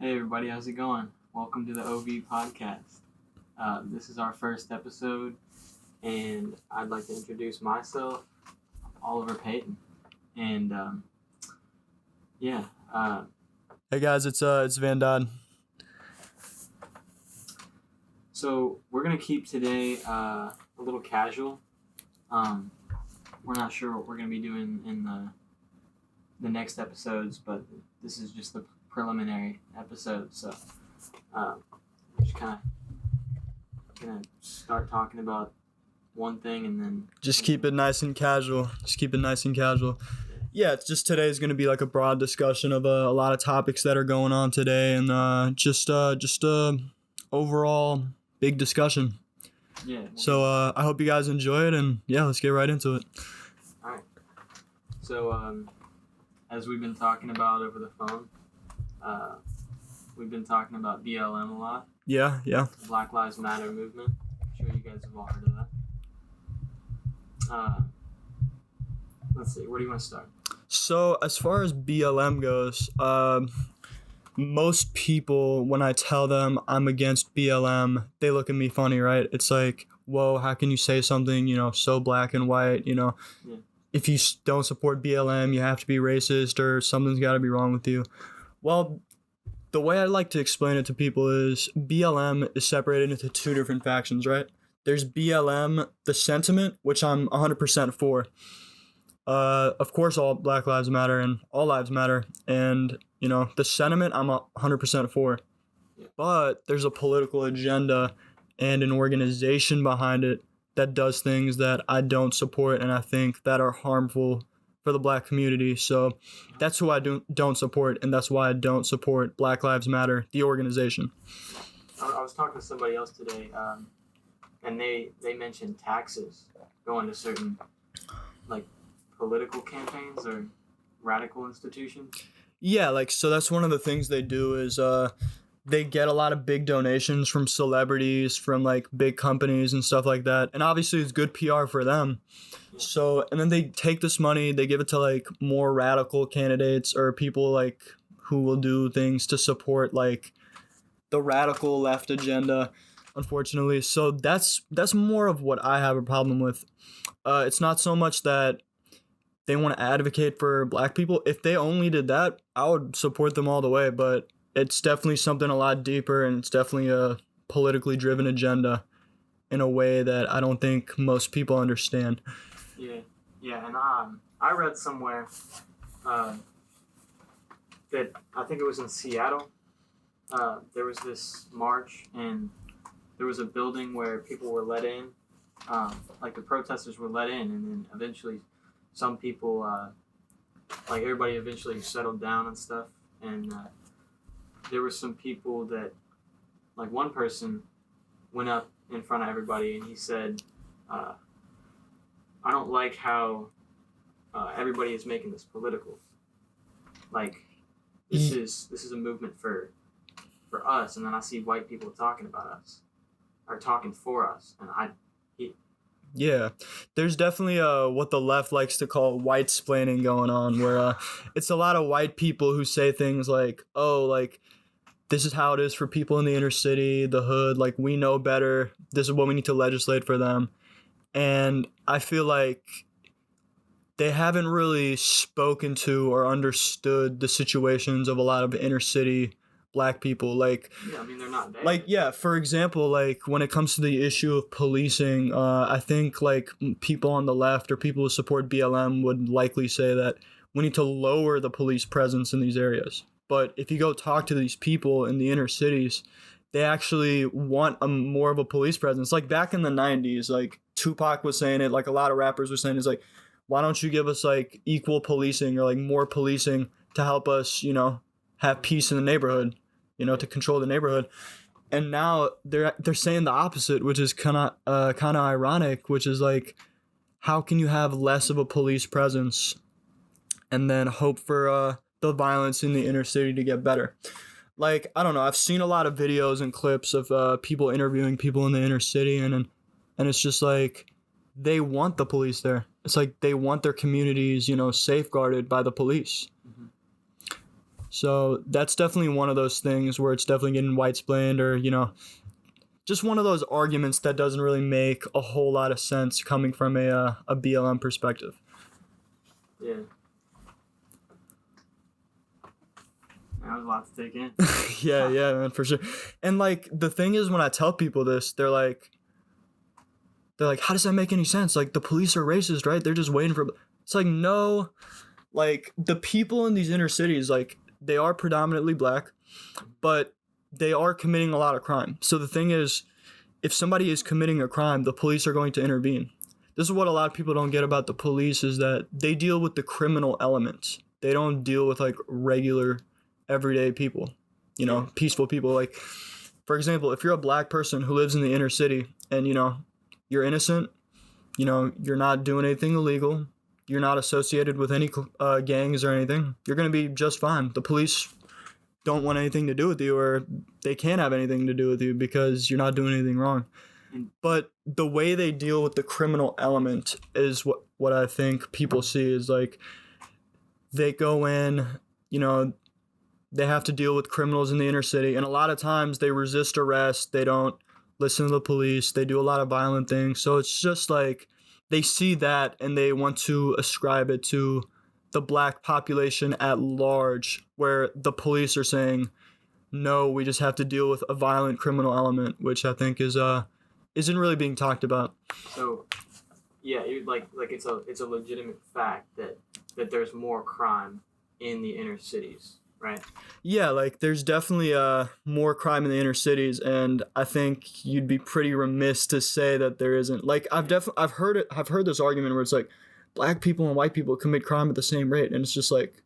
Hey everybody, how's it going? Welcome to the OV podcast. This is our first episode, and I'd like to introduce myself, Oliver Payton, and Hey guys, it's Van Dodd. so we're gonna keep today a little casual. We're not sure what we're gonna be doing in the next episodes, but this is just the preliminary episode, so we're just kind of gonna start talking about one thing and then Just keep it nice and casual. Yeah, it's just today's gonna be like a broad discussion of a lot of topics that are going on today, and just overall big discussion. yeah. So I hope you guys enjoy it, and yeah, let's get right into it. All right. So as we've been talking about over the phone, we've been talking about BLM a lot. Yeah. The Black Lives Matter movement. I'm sure you guys have all heard of that. Let's see. Where do you want to start? So as far as BLM goes, most people, when I tell them I'm against BLM, they look at me funny, right? It's like, whoa, how can you say something, so black and white, Yeah. If you don't support BLM, you have to be racist or something's got to be wrong with you. Well, the way I like to explain it to people is BLM is separated into two different factions, right? There's BLM, the sentiment, which I'm 100% for. Of course, all Black Lives Matter and all lives matter. And, the sentiment I'm 100% for. Yeah. But there's a political agenda and an organization behind it that does things that I don't support and I think that are harmful for the black community. So that's who I don't support, and that's why I don't support Black Lives Matter, the organization. I was talking to somebody else today, and they mentioned taxes going to certain political campaigns or radical institutions. Yeah, so that's one of the things they do is they get a lot of big donations from celebrities, from big companies and stuff like that. And obviously it's good PR for them. Yeah. So, and then they take this money, they give it to more radical candidates or people who will do things to support the radical left agenda, unfortunately. So that's more of what I have a problem with. It's not so much that they want to advocate for black people. If they only did that, I would support them all the way, but it's definitely something a lot deeper, and it's definitely a politically driven agenda in a way that I don't think most people understand. Yeah, and I read somewhere that I think it was in Seattle. There was this march, and there was a building where people were let in, the protesters were let in, and then eventually some people, everybody eventually settled down and stuff, and there were some people that, one person went up in front of everybody and he said, I don't like how everybody is making this political. This is a movement for us, and then I see white people talking about us, or talking for us, and Yeah, there's definitely what the left likes to call white-splaining going on, where it's a lot of white people who say things like, this is how it is for people in the inner city, the hood, we know better, this is what we need to legislate for them. And I feel like they haven't really spoken to or understood the situations of a lot of inner city black people. They're not bad. For example, when it comes to the issue of policing, I think people on the left or people who support BLM would likely say that we need to lower the police presence in these areas. But if you go talk to these people in the inner cities, they actually want more of a police presence. Back in the 90s, Tupac was saying it, a lot of rappers were saying it's why don't you give us equal policing or more policing to help us, have peace in the neighborhood, to control the neighborhood. And now they're saying the opposite, which is kind of ironic, which is how can you have less of a police presence and then hope for the violence in the inner city to get better? I don't know, I've seen a lot of videos and clips of people interviewing people in the inner city, and it's just they want the police there. It's they want their communities, safeguarded by the police. Mm-hmm. So that's definitely one of those things where it's definitely getting white-splained, or, just one of those arguments that doesn't really make a whole lot of sense coming from a BLM perspective. Yeah. That was a lot to take in. yeah, man, for sure. And like the thing is, when I tell people this, they're like, how does that make any sense? Like, the police are racist, right? They're just waiting for. It's like, no, like the people in these inner cities, like they are predominantly black, but they are committing a lot of crime. So the thing is, if somebody is committing a crime, the police are going to intervene. This is what a lot of people don't get about the police, is that they deal with the criminal elements. They don't deal with like regular, everyday people, peaceful people. Like, for example, if you're a black person who lives in the inner city and, you're innocent, you're not doing anything illegal, you're not associated with any gangs or anything, you're going to be just fine. The police don't want anything to do with you, or they can't have anything to do with you because you're not doing anything wrong. But the way they deal with the criminal element is what I think people see is like, they go in, they have to deal with criminals in the inner city, and a lot of times they resist arrest, they don't listen to the police, they do a lot of violent things. So it's just like they see that and they want to ascribe it to the black population at large, where the police are saying, no, we just have to deal with a violent criminal element, which I think isn't really being talked about. So, yeah, it's a legitimate fact that there's more crime in the inner cities, right? Yeah, like there's definitely more crime in the inner cities, and I think you'd be pretty remiss to say that there isn't. Like I've heard this argument where it's like black people and white people commit crime at the same rate, and it's just like,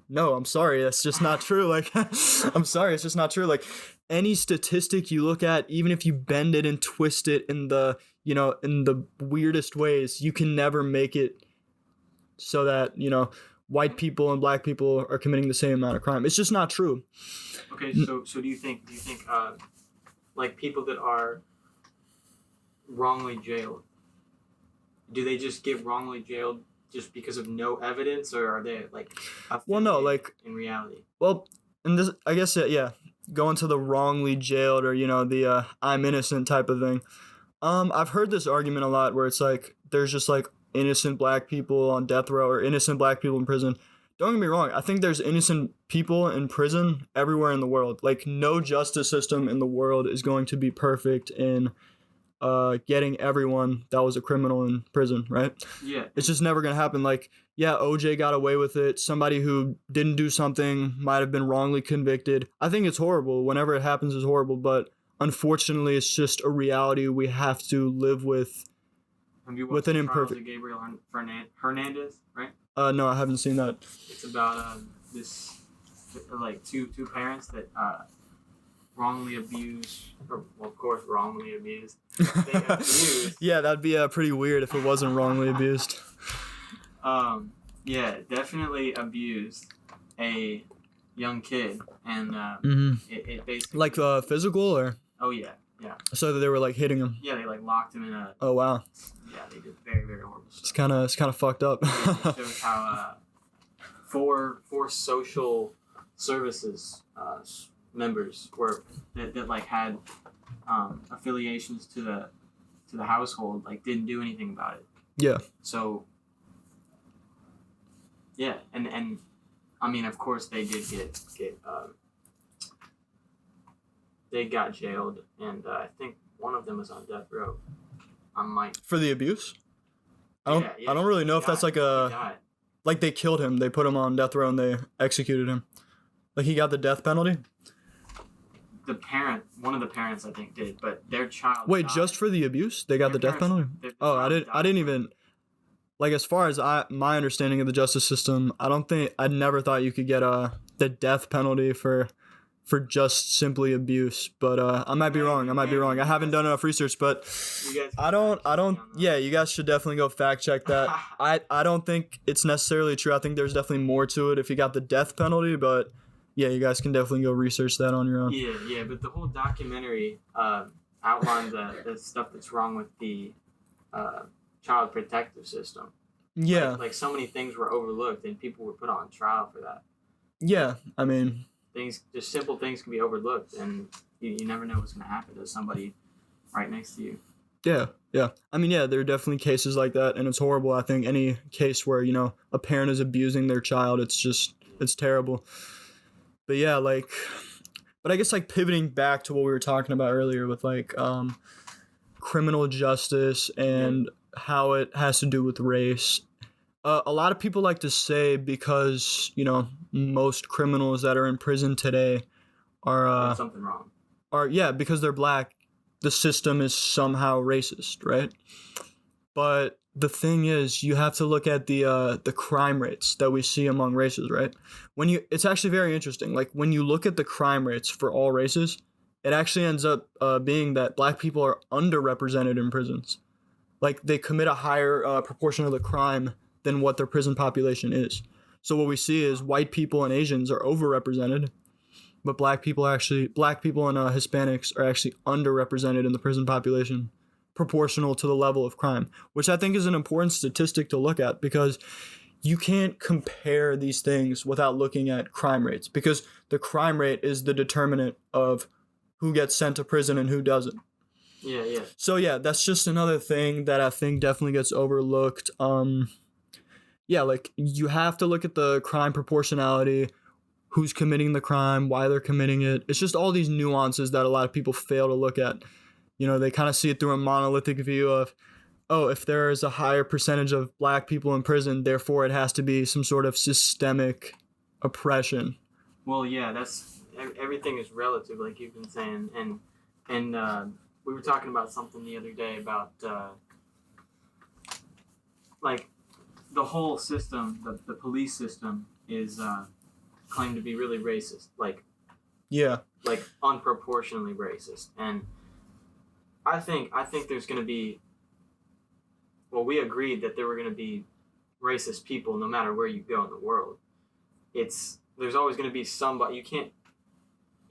no, I'm sorry, that's just not true. Like, I'm sorry, it's just not true. Like, any statistic you look at, even if you bend it and twist it in the weirdest ways, you can never make it so that, white people and black people are committing the same amount of crime. It's just not true. Okay, so do you think like people that are wrongly jailed, do they just get wrongly jailed just because of no evidence, or are they like well, no, like in reality? Well, and this, I guess, yeah, going to the wrongly jailed, or the I'm innocent type of thing. I've heard this argument a lot where it's like there's just like innocent black people on death row or innocent black people in prison. Don't get me wrong, I think there's innocent people in prison everywhere in the world. Like, no justice system in the world is going to be perfect in getting everyone that was a criminal in prison, right? Yeah. It's just never going to happen. Like, yeah, OJ got away with it. Somebody who didn't do something might have been wrongly convicted. I think it's horrible. Whenever it happens, it's horrible. But unfortunately, it's just a reality we have to live with. Have you with watched an the imperfect Gabriel Hernandez, right? No, I haven't seen that. It's about this like two parents that wrongly abused, or well, of course wrongly abused. They abused. Yeah, that'd be pretty weird if it wasn't wrongly abused. Yeah, definitely abused a young kid, and it basically like physical, or oh yeah. So that they were like hitting him. Yeah, they like locked him in a. Oh wow. Yeah, they did very, very horrible stuff. It's kind of fucked up. It shows how four social services members that like had affiliations to the household, like didn't do anything about it. Yeah. So yeah, and I mean, of course they did get they got jailed, and I think one of them was on death row. For the abuse? I don't really know if that's like like they killed him, they put him on death row and they executed him. Like, he got the death penalty? One of the parents I think did, but their child Wait, died. Just for the abuse? They got the death penalty? Oh, I didn't even, like, as far as my understanding of the justice system, I never thought you could get the death penalty for just simply abuse, but I might be wrong. I haven't done enough research, but I don't. Yeah, you guys should definitely go fact check that. I don't think it's necessarily true. I think there's definitely more to it if you got the death penalty, but yeah, you guys can definitely go research that on your own. Yeah, but the whole documentary outlined the stuff that's wrong with the child protective system. Yeah, like so many things were overlooked and people were put on trial for that. Yeah, I mean, Just simple things can be overlooked, and you never know what's going to happen to somebody right next to you. yeah. I mean, yeah, there are definitely cases like that, and it's horrible. I think any case where, a parent is abusing their child, it's terrible. But yeah, but I guess, pivoting back to what we were talking about earlier with, criminal justice and how it has to do with race. A lot of people like to say because, most criminals that are in prison today There's something wrong. because they're black, the system is somehow racist, right? But the thing is, you have to look at the crime rates that we see among races, right? It's actually very interesting. Like, when you look at the crime rates for all races, it actually ends up being that black people are underrepresented in prisons. Like, they commit a higher proportion of the crime than what their prison population is. So what we see is white people and Asians are overrepresented, but black people and Hispanics are actually underrepresented in the prison population, proportional to the level of crime, which I think is an important statistic to look at, because you can't compare these things without looking at crime rates, because the crime rate is the determinant of who gets sent to prison and who doesn't. Yeah. So yeah, that's just another thing that I think definitely gets overlooked. You have to look at the crime proportionality, who's committing the crime, why they're committing it. It's just all these nuances that a lot of people fail to look at. They kind of see it through a monolithic view of, oh, if there is a higher percentage of black people in prison, therefore it has to be some sort of systemic oppression. Well, yeah, everything is relative, like you've been saying, and we were talking about something the other day about the whole system, the police system is claimed to be really racist, like unproportionally racist, and I think there's going to be, well, we agreed that there were going to be racist people no matter where you go in the world. There's always going to be somebody. You can't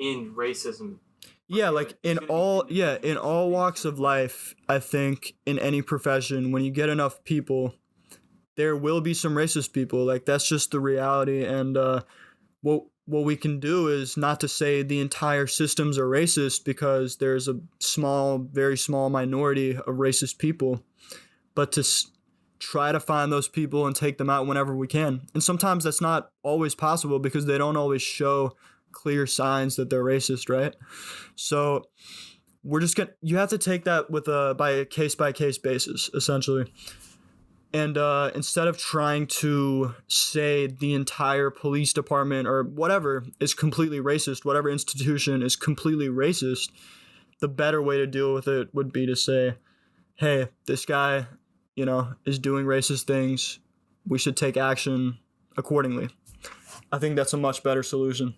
end racism. Yeah, in all walks of life, I think in any profession, when you get enough people, there will be some racist people. Like, that's just the reality. And what we can do is not to say the entire systems are racist, because there's a very small minority of racist people, but to try to find those people and take them out whenever we can. And sometimes that's not always possible, because they don't always show clear signs that they're racist, right? So you have to take that by a case-by-case basis, essentially. And instead of trying to say the entire police department or whatever is completely racist, whatever institution is completely racist, the better way to deal with it would be to say, hey, this guy, is doing racist things. We should take action accordingly. I think that's a much better solution.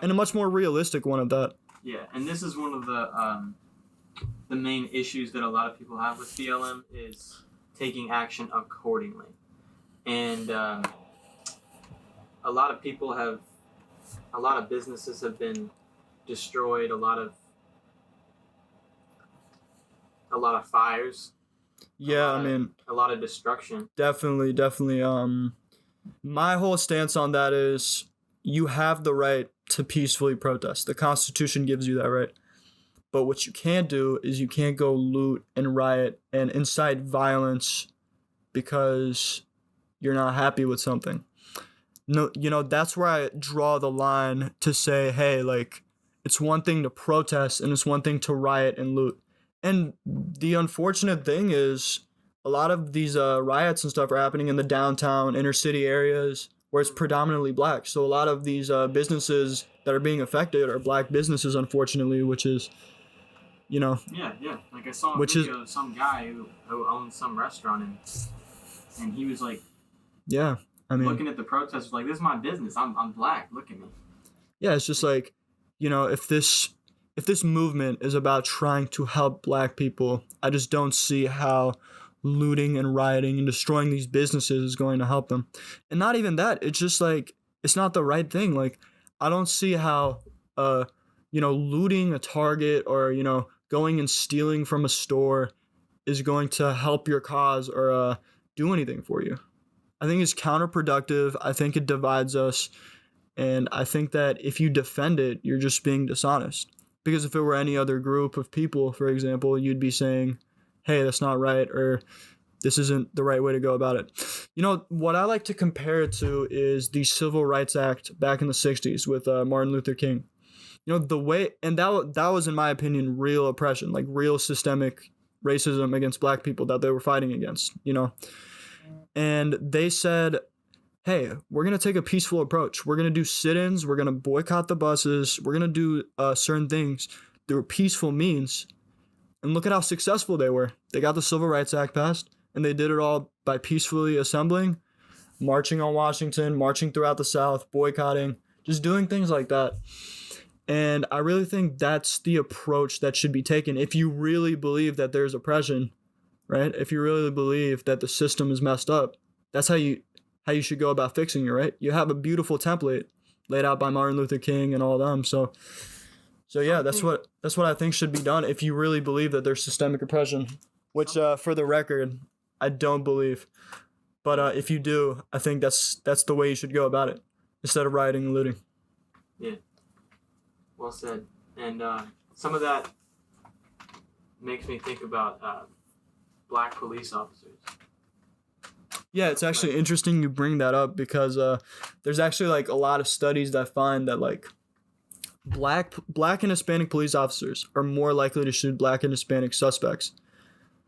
And a much more realistic one at that. Yeah, and this is one of the main issues that a lot of people have with BLM is taking action accordingly. And a lot of businesses have been destroyed, a lot of fires. Yeah, a lot of destruction. Definitely. My whole stance on that is you have the right to peacefully protest. The Constitution gives you that right. But what you can't do is you can't go loot and riot and incite violence because you're not happy with something. No, that's where I draw the line to say, hey, it's one thing to protest and it's one thing to riot and loot. And the unfortunate thing is a lot of these riots and stuff are happening in the downtown inner city areas where it's predominantly black. So a lot of these businesses that are being affected are black businesses, unfortunately, which is, Yeah. Like I saw a video of some guy who owns some restaurant and he was like, yeah, looking at the protesters like, this is my business. I'm black. Look at me. Yeah, it's just like, if this movement is about trying to help black people, I just don't see how looting and rioting and destroying these businesses is going to help them. And not even that, it's just it's not the right thing. I don't see how looting a Target or going and stealing from a store is going to help your cause or do anything for you. I think it's counterproductive. I think it divides us. And I think that if you defend it, you're just being dishonest. Because if it were any other group of people, for example, you'd be saying, hey, that's not right, or this isn't the right way to go about it. You know, what I like to compare it to is the Civil Rights Act back in the 60s with Martin Luther King. You know, the way, and that was, in my opinion, real oppression, like real systemic racism against black people that they were fighting against, you know. And they said, hey, we're going to take a peaceful approach. We're going to do sit-ins. We're going to boycott the buses. We're going to do certain things through peaceful means. And look at how successful they were. They got the Civil Rights Act passed, and they did it all by peacefully assembling, marching on Washington, marching throughout the South, boycotting, just doing things like that. And I really think that's the approach that should be taken if you really believe that there's oppression, right? If you really believe that the system is messed up, that's how you should go about fixing it, right? You have a beautiful template laid out by Martin Luther King and all them. So yeah, that's what I think should be done if you really believe that there's systemic oppression, which for the record, I don't believe. But if you do, I think that's the way you should go about it instead of rioting and looting. Yeah. Well said. And some of that makes me think about black police officers. Yeah, it's actually interesting you bring that up because there's actually like a lot of studies that find that like black and Hispanic police officers are more likely to shoot black and Hispanic suspects.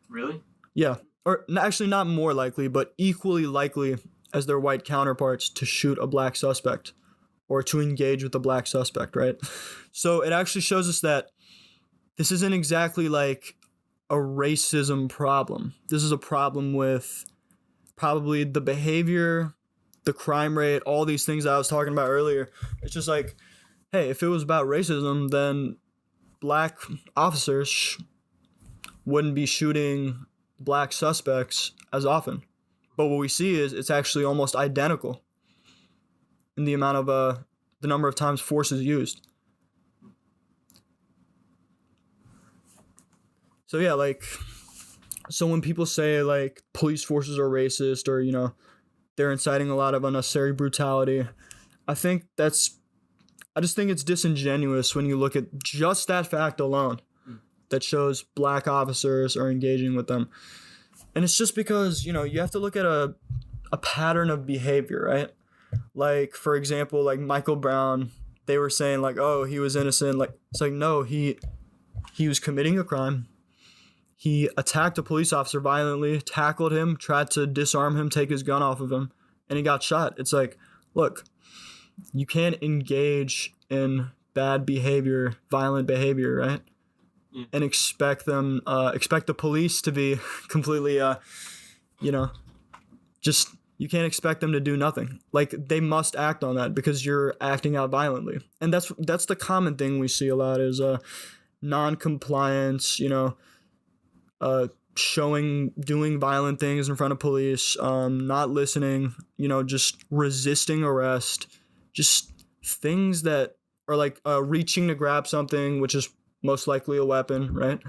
Really? Yeah. Or actually not more likely, but equally likely as their white counterparts to shoot a black suspect or to engage with a black suspect, right? So it actually shows us that this isn't exactly like a racism problem. This is a problem with probably the behavior, the crime rate, all these things that I was talking about earlier. It's just like, hey, if it was about racism, then black officers wouldn't be shooting black suspects as often. But what we see is it's actually almost identical in the amount of the number of times force is used. So yeah, like, so when people say like police forces are racist or, you know, they're inciting a lot of unnecessary brutality, I just think it's disingenuous when you look at just that fact alone that shows black officers are engaging with them. And it's just because, you know, you have to look at a pattern of behavior, right? Like, for example, like Michael Brown, they were saying like, oh, he was innocent. Like, it's like, no, he was committing a crime. He attacked a police officer violently, tackled him, tried to disarm him, take his gun off of him, and he got shot. It's like, look, you can't engage in bad behavior, violent behavior, right? Yeah. And expect the police to be completely, you can't expect them to do nothing. Like, they must act on that because you're acting out violently. And that's the common thing we see a lot is non-compliance, doing violent things in front of police, not listening, just resisting arrest, just things that are like reaching to grab something, which is most likely a weapon, right?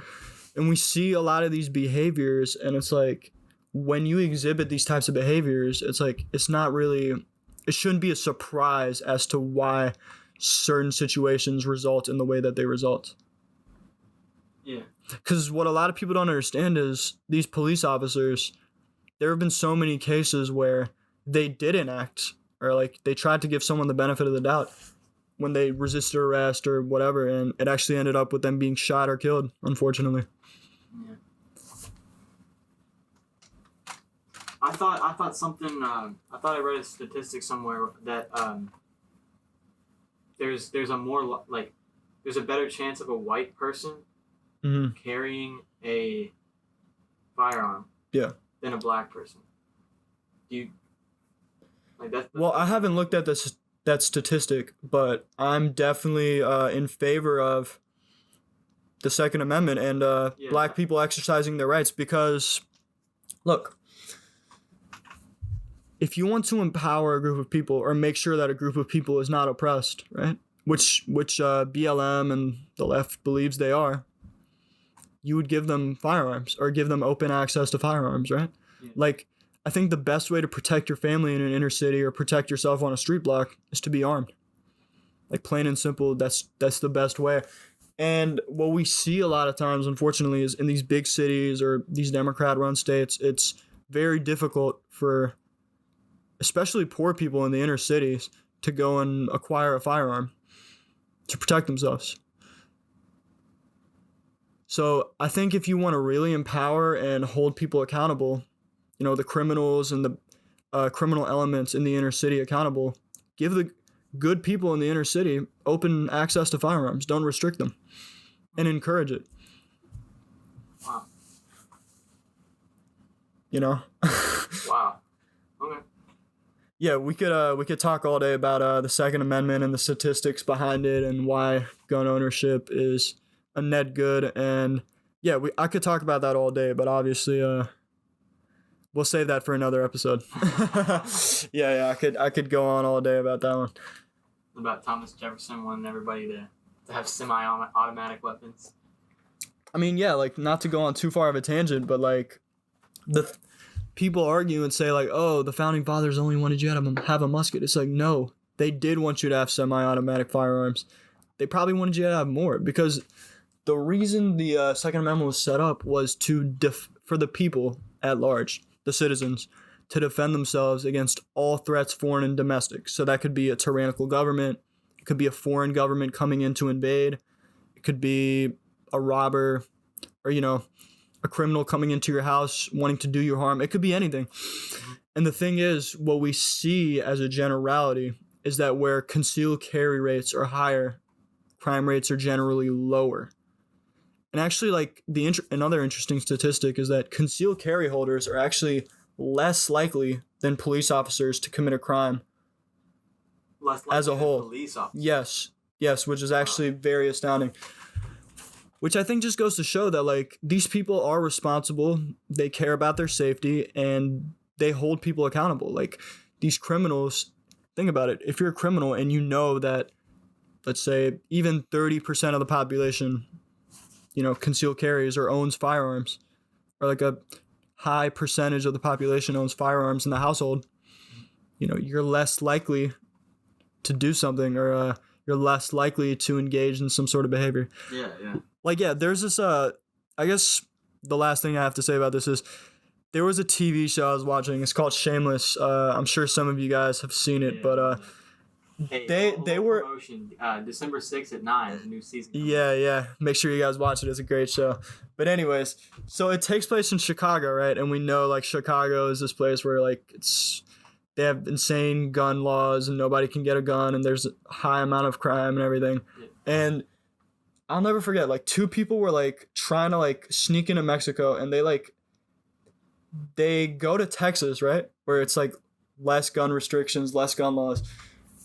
And we see a lot of these behaviors, and it's like, when you exhibit these types of behaviors, it's like, it shouldn't be a surprise as to why certain situations result in the way that they result. Yeah. Because what a lot of people don't understand is these police officers, there have been so many cases where they didn't act, or like they tried to give someone the benefit of the doubt when they resisted arrest or whatever, and it actually ended up with them being shot or killed, unfortunately. Yeah. I thought something. I thought I read a statistic somewhere that there's a better chance of a white person carrying a firearm than a black person. Do you like that? Well, I haven't looked at that statistic, but I'm definitely in favor of the Second Amendment and black people exercising their rights, because, look, if you want to empower a group of people or make sure that a group of people is not oppressed, right, which BLM and the left believes they are, you would give them firearms or give them open access to firearms, right? Yeah. Like, I think the best way to protect your family in an inner city or protect yourself on a street block is to be armed. Like, plain and simple, that's the best way. And what we see a lot of times, unfortunately, is in these big cities or these Democrat-run states, it's very difficult for especially poor people in the inner cities to go and acquire a firearm to protect themselves. So I think if you want to really empower and hold people accountable, the criminals and the criminal elements in the inner city accountable, give the good people in the inner city open access to firearms. Don't restrict them, and encourage it. Wow. Wow. Okay. Yeah, we could talk all day about the Second Amendment and the statistics behind it and why gun ownership is a net good. And yeah, I could talk about that all day, but obviously we'll save that for another episode. yeah, I could go on all day about that one. About Thomas Jefferson wanting everybody to have semi-automatic weapons. I mean, yeah, like, not to go on too far of a tangent, but like people argue and say like, oh, the founding fathers only wanted you to have a musket. It's like, no, they did want you to have semi-automatic firearms. They probably wanted you to have more, because the reason the Second Amendment was set up was for the people at large, the citizens, to defend themselves against all threats, foreign and domestic. So that could be a tyrannical government. It could be a foreign government coming in to invade. It could be a robber or, a criminal coming into your house wanting to do you harm. It could be anything. And the thing is, what we see as a generality is that where concealed carry rates are higher, crime rates are generally lower. And actually, like, another interesting statistic is that concealed carry holders are actually less likely than police officers to commit a crime. Less likely as a whole. Than police officers. Yes, which is actually very astounding. Which I think just goes to show that, like, these people are responsible, they care about their safety, and they hold people accountable. Like, these criminals, think about it. If you're a criminal and you know that, let's say, even 30% of the population, concealed carries or owns firearms, or like a high percentage of the population owns firearms in the household, you're less likely to do something, or you're less likely to engage in some sort of behavior. Yeah. Like, yeah, there's this, I guess the last thing I have to say about this is there was a TV show I was watching. It's called Shameless. I'm sure some of you guys have seen it, but hey, they were promotion. December 6th at 9, the new season. Yeah. Make sure you guys watch it. It's a great show. But anyways, so it takes place in Chicago, right? And we know, like, Chicago is this place where, like, they have insane gun laws and nobody can get a gun and there's a high amount of crime and everything. Yeah. And I'll never forget, like, two people were, like, trying to, like, sneak into Mexico, and they go to Texas, right? Where it's, like, less gun restrictions, less gun laws.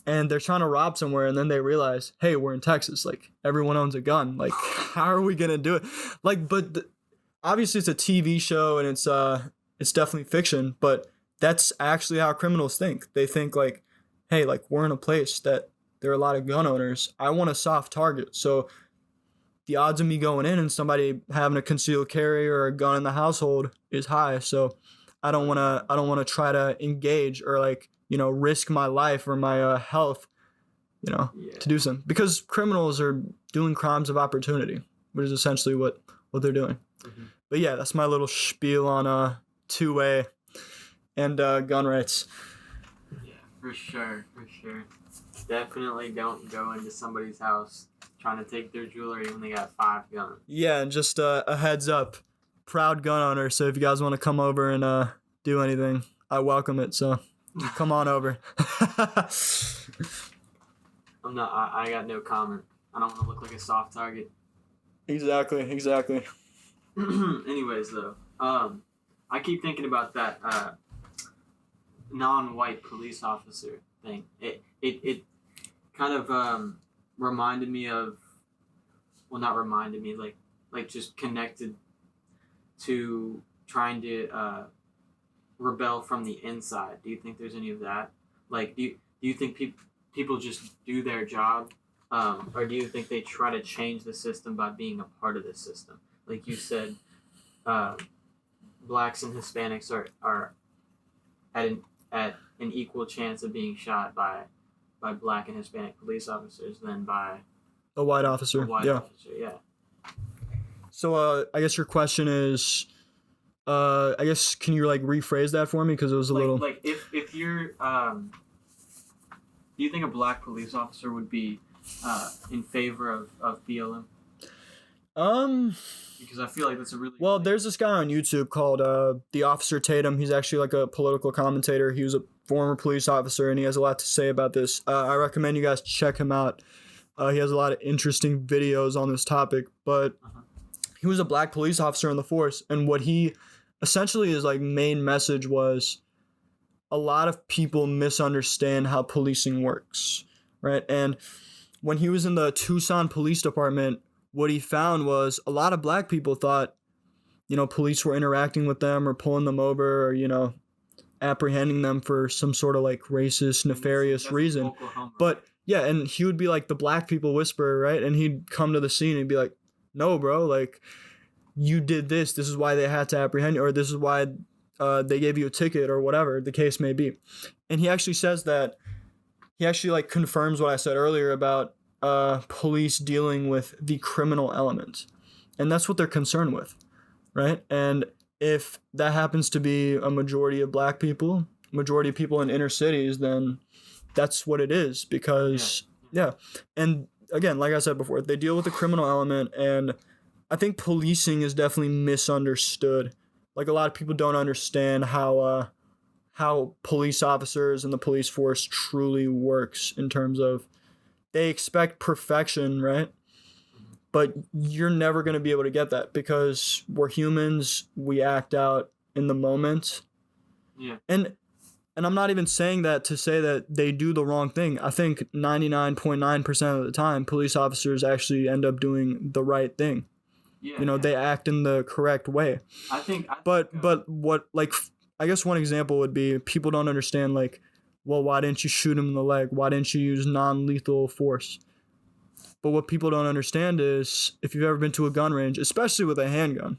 And they're trying to rob somewhere, and then they realize, hey, we're in Texas. Like, everyone owns a gun. Like, how are we going to do it? Like, but obviously it's a TV show, and it's definitely fiction, but that's actually how criminals think. They think, like, hey, like, we're in a place that there are a lot of gun owners. I want a soft target. So the odds of me going in and somebody having a concealed carry or a gun in the household is high. So I don't want to try to engage or, like, risk my life or my health, to do something, because criminals are doing crimes of opportunity, which is essentially what they're doing. Mm-hmm. But yeah, that's my little spiel on two-way and gun rights. Yeah, for sure. Definitely don't go into somebody's house trying to take their jewelry when they got 5 guns. Yeah, and just a heads up, proud gun owner. So if you guys want to come over and do anything, I welcome it. So come on over. I got no comment. I don't want to look like a soft target. Exactly. Anyways, though, I keep thinking about that non-white police officer thing. It kind of reminded me of, well, not reminded me, like just connected to trying to rebel from the inside. Do you think there's any of that? Like, do you think people just do their job, or do you think they try to change the system by being a part of the system? Like you said, blacks and Hispanics are at an equal chance of being shot by Black and Hispanic police officers than by a white officer. a white Yeah. officer. Yeah. So I guess your question is, I guess can you like rephrase that for me because it was a little. Like if you're do you think a Black police officer would be in favor of BLM? Because I feel like that's a really Well, there's this guy on YouTube called The Officer Tatum. He's actually like a political commentator. He was a former police officer, and he has a lot to say about this. I recommend you guys check him out. He has a lot of interesting videos on this topic. But he was a Black police officer in the force, and what he essentially his like main message was a lot of people misunderstand how policing works, right? And when he was in the Tucson Police Department, what he found was a lot of Black people thought, police were interacting with them or pulling them over or, apprehending them for some sort of like racist, nefarious reason. Oklahoma, But yeah, and he would be like the Black people whisperer, right? And he'd come to the scene and be like, no, bro, like you did this. This is why they had to apprehend you, or this is why they gave you a ticket or whatever the case may be. And he actually says that he actually like confirms what I said earlier about police dealing with the criminal element. And that's what they're concerned with, right? And if that happens to be a majority of Black people, majority of people in inner cities, then that's what it is because, yeah. And again, like I said before, they deal with the criminal element, and I think policing is definitely misunderstood. Like a lot of people don't understand how police officers and the police force truly works in terms of they expect perfection, right? But you're never going to be able to get that because we're humans. We act out in the moment. Yeah. And I'm not even saying that to say that they do the wrong thing. I think 99.9% of the time, police officers actually end up doing the right thing. Yeah, They act in the correct way. But what, like, I guess one example would be people don't understand, like, well, why didn't you shoot him in the leg? Why didn't you use non-lethal force? But what people don't understand is if you've ever been to a gun range, especially with a handgun,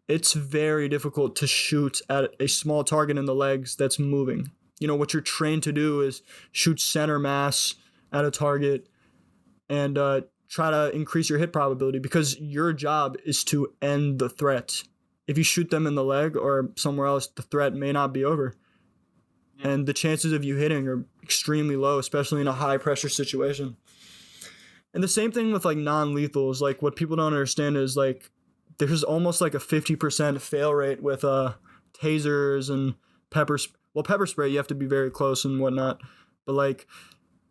it's very difficult to shoot at a small target in the legs that's moving. What you're trained to do is shoot center mass at a target and try to increase your hit probability because your job is to end the threat. If you shoot them in the leg or somewhere else, the threat may not be over. Yeah. And the chances of you hitting are extremely low, especially in a high pressure situation. And the same thing with like non-lethals. Like what people don't understand is like there's almost like a 50% fail rate with tasers and pepper spray. You have to be very close and whatnot. But like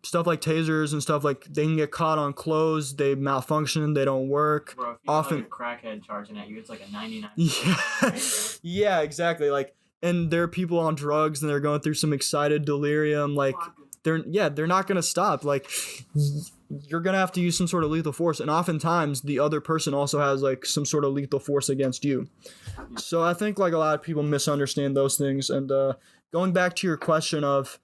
stuff like tasers and stuff like they can get caught on clothes, they malfunction, they don't work. Bro, if you often like a crackhead charging at you, it's like a 99%. Yeah. Yeah, exactly. Like, and there are people on drugs and they're going through some excited delirium. Like they're not gonna stop. Like you're gonna have to use some sort of lethal force, and oftentimes the other person also has like some sort of lethal force against you. So I think like a lot of people misunderstand those things. And going back to your question of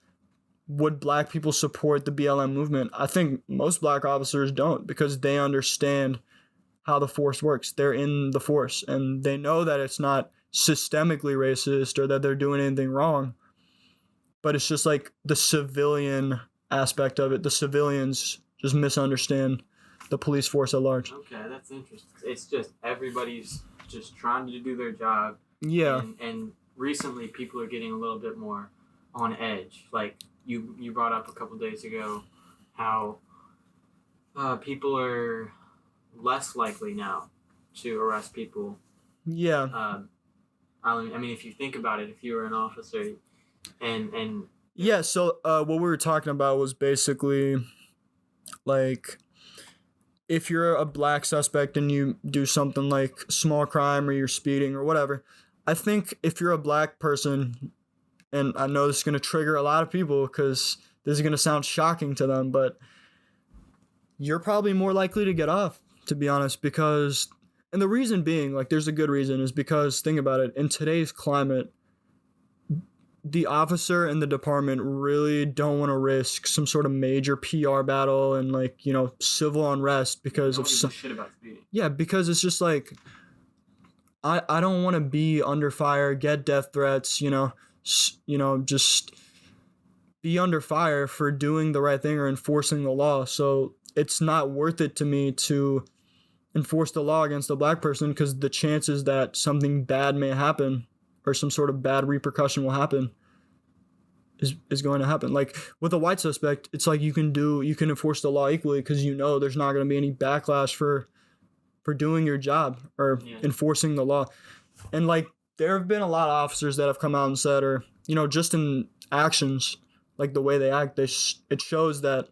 would Black people support the BLM movement? I think most Black officers don't because they understand how the force works. They're in the force and they know that it's not systemically racist or that they're doing anything wrong. But it's just like the civilian aspect of it. The civilians just misunderstand the police force at large. Okay, that's interesting. It's just everybody's just trying to do their job. Yeah. And recently people are getting a little bit more on edge. Like you brought up a couple days ago how people are less likely now to arrest people. Yeah. I mean, if you think about it, if you were an officer and yeah, so what we were talking about was basically like if you're a Black suspect and you do something like small crime or you're speeding or whatever, I think if you're a Black person, and I know this is going to trigger a lot of people because this is going to sound shocking to them, but you're probably more likely to get off, to be honest, because, and the reason being, like there's a good reason, is because, think about it, in today's climate, the officer and the department really don't want to risk some sort of major PR battle and like, civil unrest because of some shit about speeding. Yeah, because it's just like, I don't want to be under fire, get death threats, just be under fire for doing the right thing or enforcing the law. So it's not worth it to me to enforce the law against a black person, because the chances that something bad may happen or some sort of bad repercussion will happen is going to happen. Like with a white suspect, it's like you can enforce the law equally, because there's not going to be any backlash for doing your job or enforcing the law. And like there have been a lot of officers that have come out and said, or just in actions, like the way they act, it shows that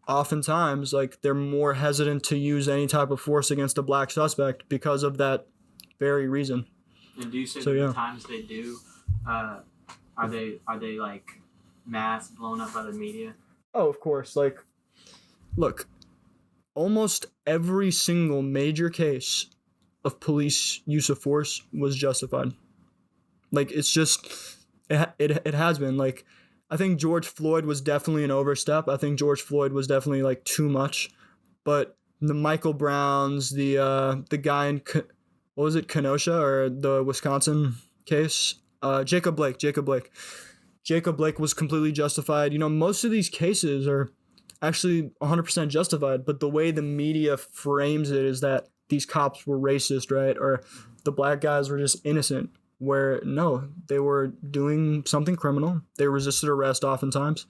oftentimes like they're more hesitant to use any type of force against a black suspect because of that very reason. And do you say the times they do, are they like mass blown up by the media? Oh, of course. Like, look, almost every single major case of police use of force was justified. Like, it's just, it has been. Like, I think George Floyd was definitely an overstep. I think George Floyd was definitely like too much. But the Michael Browns, the guy in, what was it, Kenosha, or the Wisconsin case? Jacob Blake was completely justified. Most of these cases are actually 100% justified, but the way the media frames it is that these cops were racist, right? Or the black guys were just innocent, where no, they were doing something criminal. They resisted arrest oftentimes.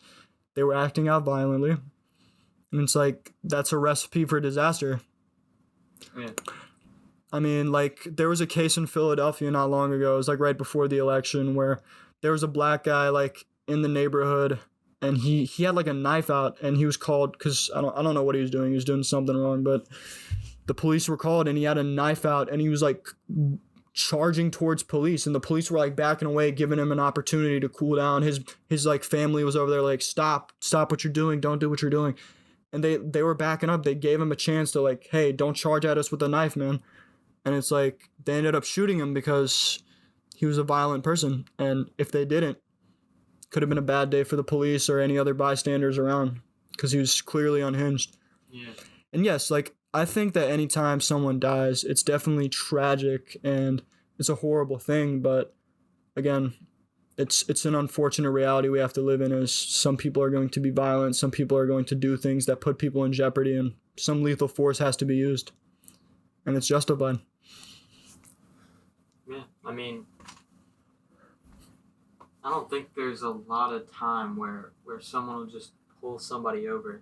They were acting out violently. And it's like, that's a recipe for disaster. Yeah. I mean, like, there was a case in Philadelphia not long ago. It was, like, right before the election, where there was a black guy, like, in the neighborhood, and he had, like, a knife out, and he was called, because I don't know what he was doing. He was doing something wrong, but the police were called, and he had a knife out, and he was, like, charging towards police, and the police were, like, backing away, giving him an opportunity to cool down. His like, family was over there, like, stop what you're doing. Don't do what you're doing. And they were backing up. They gave him a chance to, like, hey, don't charge at us with a knife, man. And it's like they ended up shooting him because he was a violent person. And if they didn't, could have been a bad day for the police or any other bystanders around, because he was clearly unhinged. Yeah. And yes, like, I think that anytime someone dies, it's definitely tragic and it's a horrible thing. But again, it's an unfortunate reality we have to live in, is some people are going to be violent. Some people are going to do things that put people in jeopardy, and some lethal force has to be used. And it's justified. Yeah, I mean, I don't think there's a lot of time where someone will just pull somebody over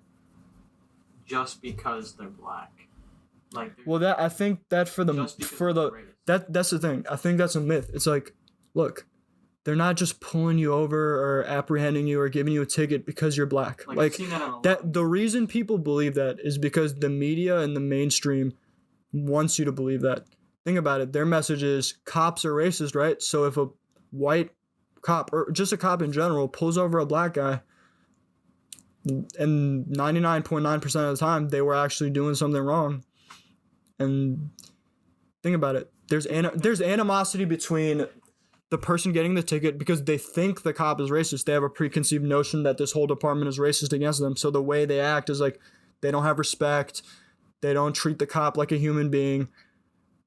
just because they're black. Like, well, I think that that's the thing. I think that's a myth. It's like, look, they're not just pulling you over or apprehending you or giving you a ticket because you're black. Like, I've seen that the reason people believe that is because the media and the mainstream wants you to believe that. Think about it. Their message is cops are racist, right? So if a white cop, or just a cop in general, pulls over a black guy, and 99.9% of the time they were actually doing something wrong. And think about it. There's animosity between the person getting the ticket because they think the cop is racist. They have a preconceived notion that this whole department is racist against them. So the way they act is like they don't have respect. They don't treat the cop like a human being.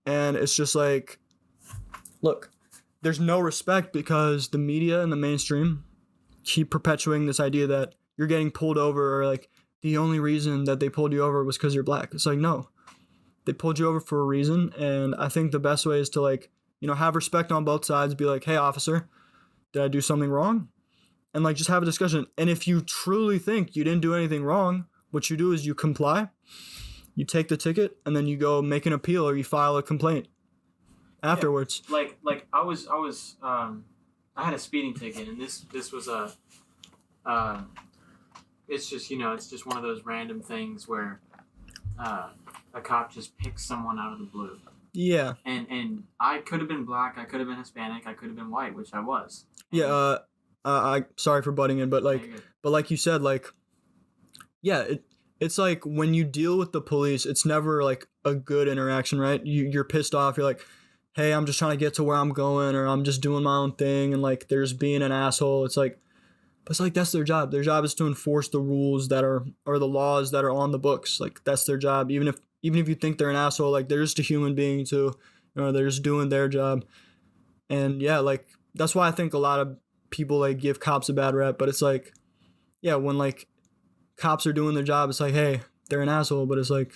And it's just like, look, there's no respect because the media and the mainstream keep perpetuating this idea that you're getting pulled over, or like the only reason that they pulled you over was because you're black. It's like, no, they pulled you over for a reason. And I think the best way is to, like, have respect on both sides. Be like, hey, officer, did I do something wrong? And like, just have a discussion. And if you truly think you didn't do anything wrong, what you do is you comply. You take the ticket, and then you go make an appeal, or you file a complaint afterwards. Yeah. Like I had a speeding ticket, and this was it's just one of those random things where a cop just picks someone out of the blue. Yeah. And I could have been black, I could have been Hispanic, I could have been white, which I was. Yeah. I sorry for butting in, but like you said, like, yeah, it's like when you deal with the police, it's never like a good interaction, right? You're pissed off. You're like, hey, I'm just trying to get to where I'm going, or I'm just doing my own thing. And like, there's being an asshole. It's like, but it's like, that's their job. Their job is to enforce the rules that are, or the laws that are on the books. Like, that's their job. Even if you think they're an asshole, like, they're just a human being too. They're just doing their job. And yeah, like, that's why I think a lot of people like give cops a bad rep, but it's like, yeah, when like cops are doing their job, it's like, hey, they're an asshole, but it's like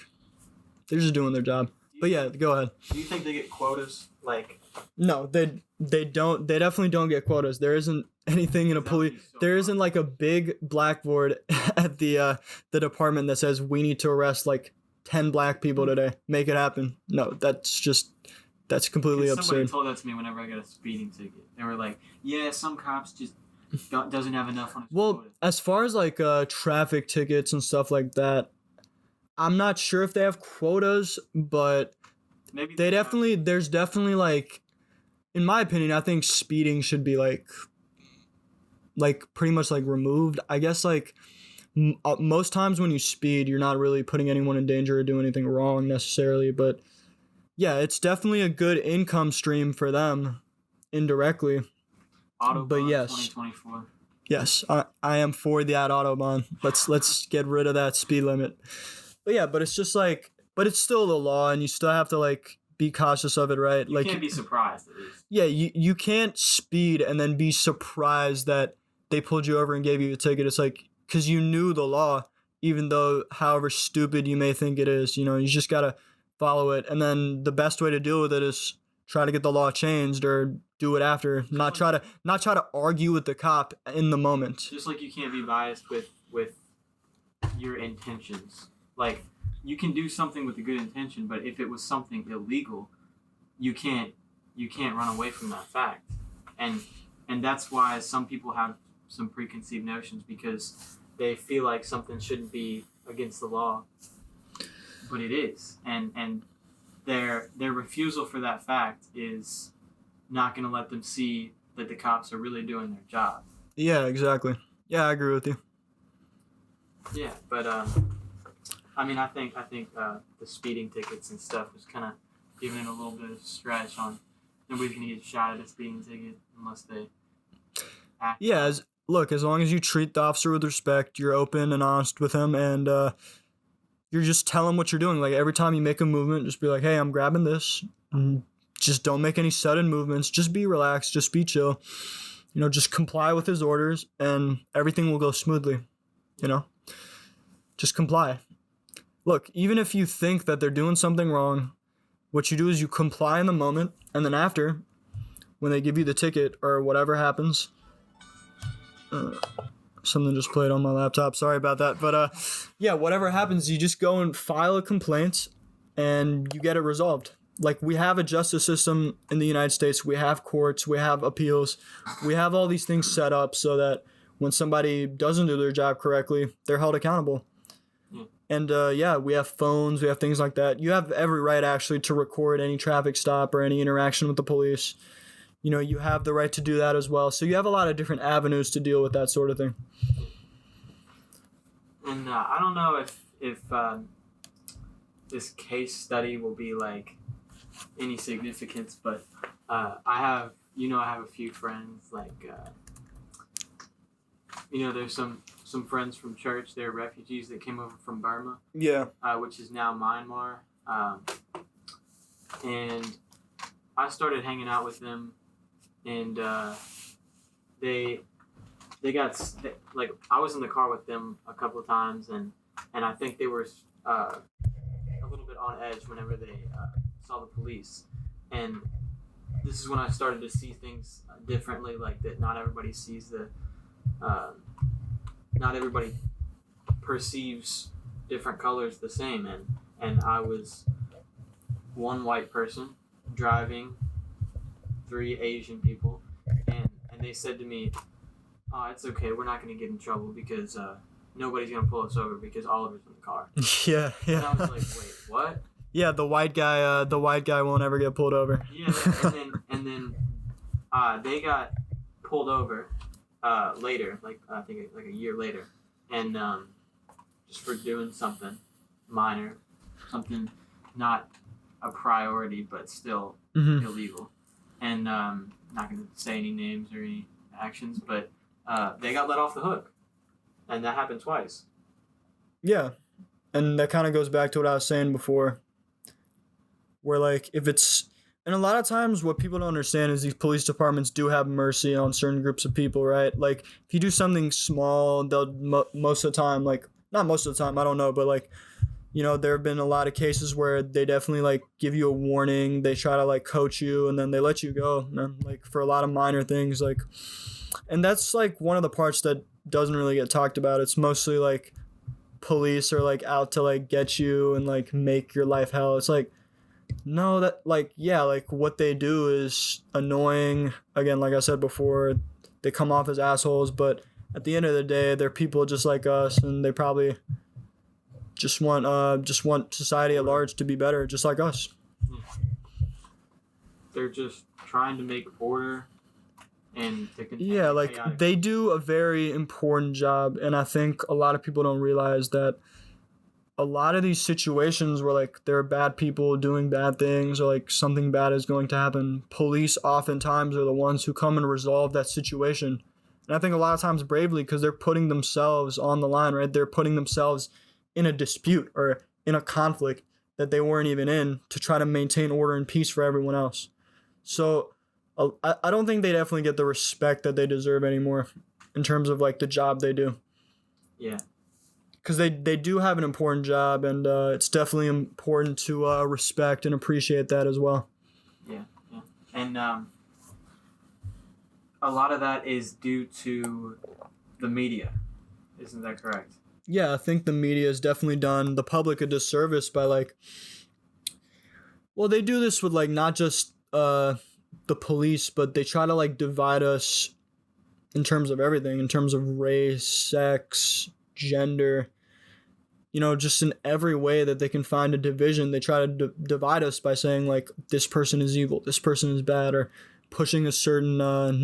they're just doing their job. But yeah, go ahead. Do you think they get quotas? Like, no, they don't. They definitely don't get quotas. There isn't anything in a police. There isn't like a big blackboard at the department that says we need to arrest like 10 black people today. Make it happen. No, that's completely absurd. Somebody told that to me whenever I got a speeding ticket. They were like, yeah, some cops just doesn't have enough on his quota. As far as like traffic tickets and stuff like that, I'm not sure if they have quotas, but maybe there's definitely like, in my opinion, I think speeding should be like pretty much like removed. I guess like most times when you speed, you're not really putting anyone in danger or doing anything wrong necessarily, but yeah, it's definitely a good income stream for them indirectly. Autobahn but yes, 2024. Yes, I am for that Autobahn. Let's get rid of that speed limit. But yeah, but it's just like, but it's still the law, and you still have to like be cautious of it, right? You can't be surprised at least. Yeah, you can't speed and then be surprised that they pulled you over and gave you a ticket. It's like, because you knew the law, even though however stupid you may think it is, you know, you just gotta follow it. And then the best way to deal with it is try to get the law changed or do it after. Not try to argue with the cop in the moment. Just like you can't be biased with your intentions. Like, you can do something with a good intention, but if it was something illegal, you can't run away from that fact. And that's why some people have some preconceived notions, because they feel like something shouldn't be against the law, but it is. And their refusal for that fact is not going to let them see that the cops are really doing their job. Yeah, exactly. Yeah, I agree with you. Yeah, but I mean, I think the speeding tickets and stuff was kind of giving it a little bit of a stretch on nobody's going to get shot at a speeding ticket unless they act. Yeah, as long as you treat the officer with respect, you're open and honest with him, and you're just telling him what you're doing. Like, every time you make a movement, just be like, hey, I'm grabbing this. Just don't make any sudden movements. Just be relaxed. Just be chill. You know, just comply with his orders, and everything will go smoothly. You know? Just comply. Look, even if you think that they're doing something wrong, what you do is you comply in the moment, and then after, when they give you the ticket or whatever happens, something just played on my laptop. Sorry about that. But yeah, whatever happens, you just go and file a complaint, and you get it resolved. Like, we have a justice system in the United States. We have courts. We have appeals. We have all these things set up so that when somebody doesn't do their job correctly, they're held accountable. And yeah, we have phones, we have things like that. You have every right actually to record any traffic stop or any interaction with the police. You know, you have the right to do that as well. So you have a lot of different avenues to deal with that sort of thing. And I don't know if this case study will be like any significance, but I have a few friends, like there's some friends from church. They're refugees that came over from Burma. Yeah. Which is now Myanmar. And I started hanging out with them, and they got like, I was in the car with them a couple of times, and I think they were a little bit on edge whenever they saw the police. And this is when I started to see things differently, like that not everybody sees not everybody perceives different colors the same, and I was one white person driving 3 Asian people, and they said to me, "Oh, it's okay, we're not going to get in trouble because nobody's going to pull us over because Oliver's in the car." Yeah. And I was like, "Wait, what?" Yeah, the white guy won't ever get pulled over. Yeah, and then they got pulled over later, like I think like a year later, and just for doing something minor, something not a priority but still illegal. And not going to say any names or any actions, but they got let off the hook, and that happened twice. Yeah, and that kind of goes back to what I was saying before, where like if it's And a lot of times what people don't understand is these police departments do have mercy on certain groups of people, right? Like if you do something small, they'll most of the time, like not most of the time, I don't know, but like, there have been a lot of cases where they definitely like give you a warning, they try to like coach you, and then they let you go, man, like for a lot of minor things, like, and that's like one of the parts that doesn't really get talked about. It's mostly like police are like out to like get you and like make your life hell. It's like, no, that like, yeah, like what they do is annoying. Again, like I said before, they come off as assholes, but at the end of the day, they're people just like us, and they probably just want society at large to be better, just like us. They're just trying to make order and to continue. Yeah, like they do a very important job, and I think a lot of people don't realize that a lot of these situations where like there are bad people doing bad things or like something bad is going to happen, police oftentimes are the ones who come and resolve that situation. And I think a lot of times bravely, because they're putting themselves on the line, right? They're putting themselves in a dispute or in a conflict that they weren't even in to try to maintain order and peace for everyone else. So I don't think they definitely get the respect that they deserve anymore in terms of like the job they do. Yeah. Because they do have an important job, and it's definitely important to respect and appreciate that as well. Yeah. And a lot of that is due to the media. Isn't that correct? Yeah, I think the media has definitely done the public a disservice by like, well, they do this with like not just the police, but they try to like divide us in terms of everything, in terms of race, sex, gender, just in every way that they can find a division. They try to divide us by saying like this person is evil, this person is bad, or pushing a certain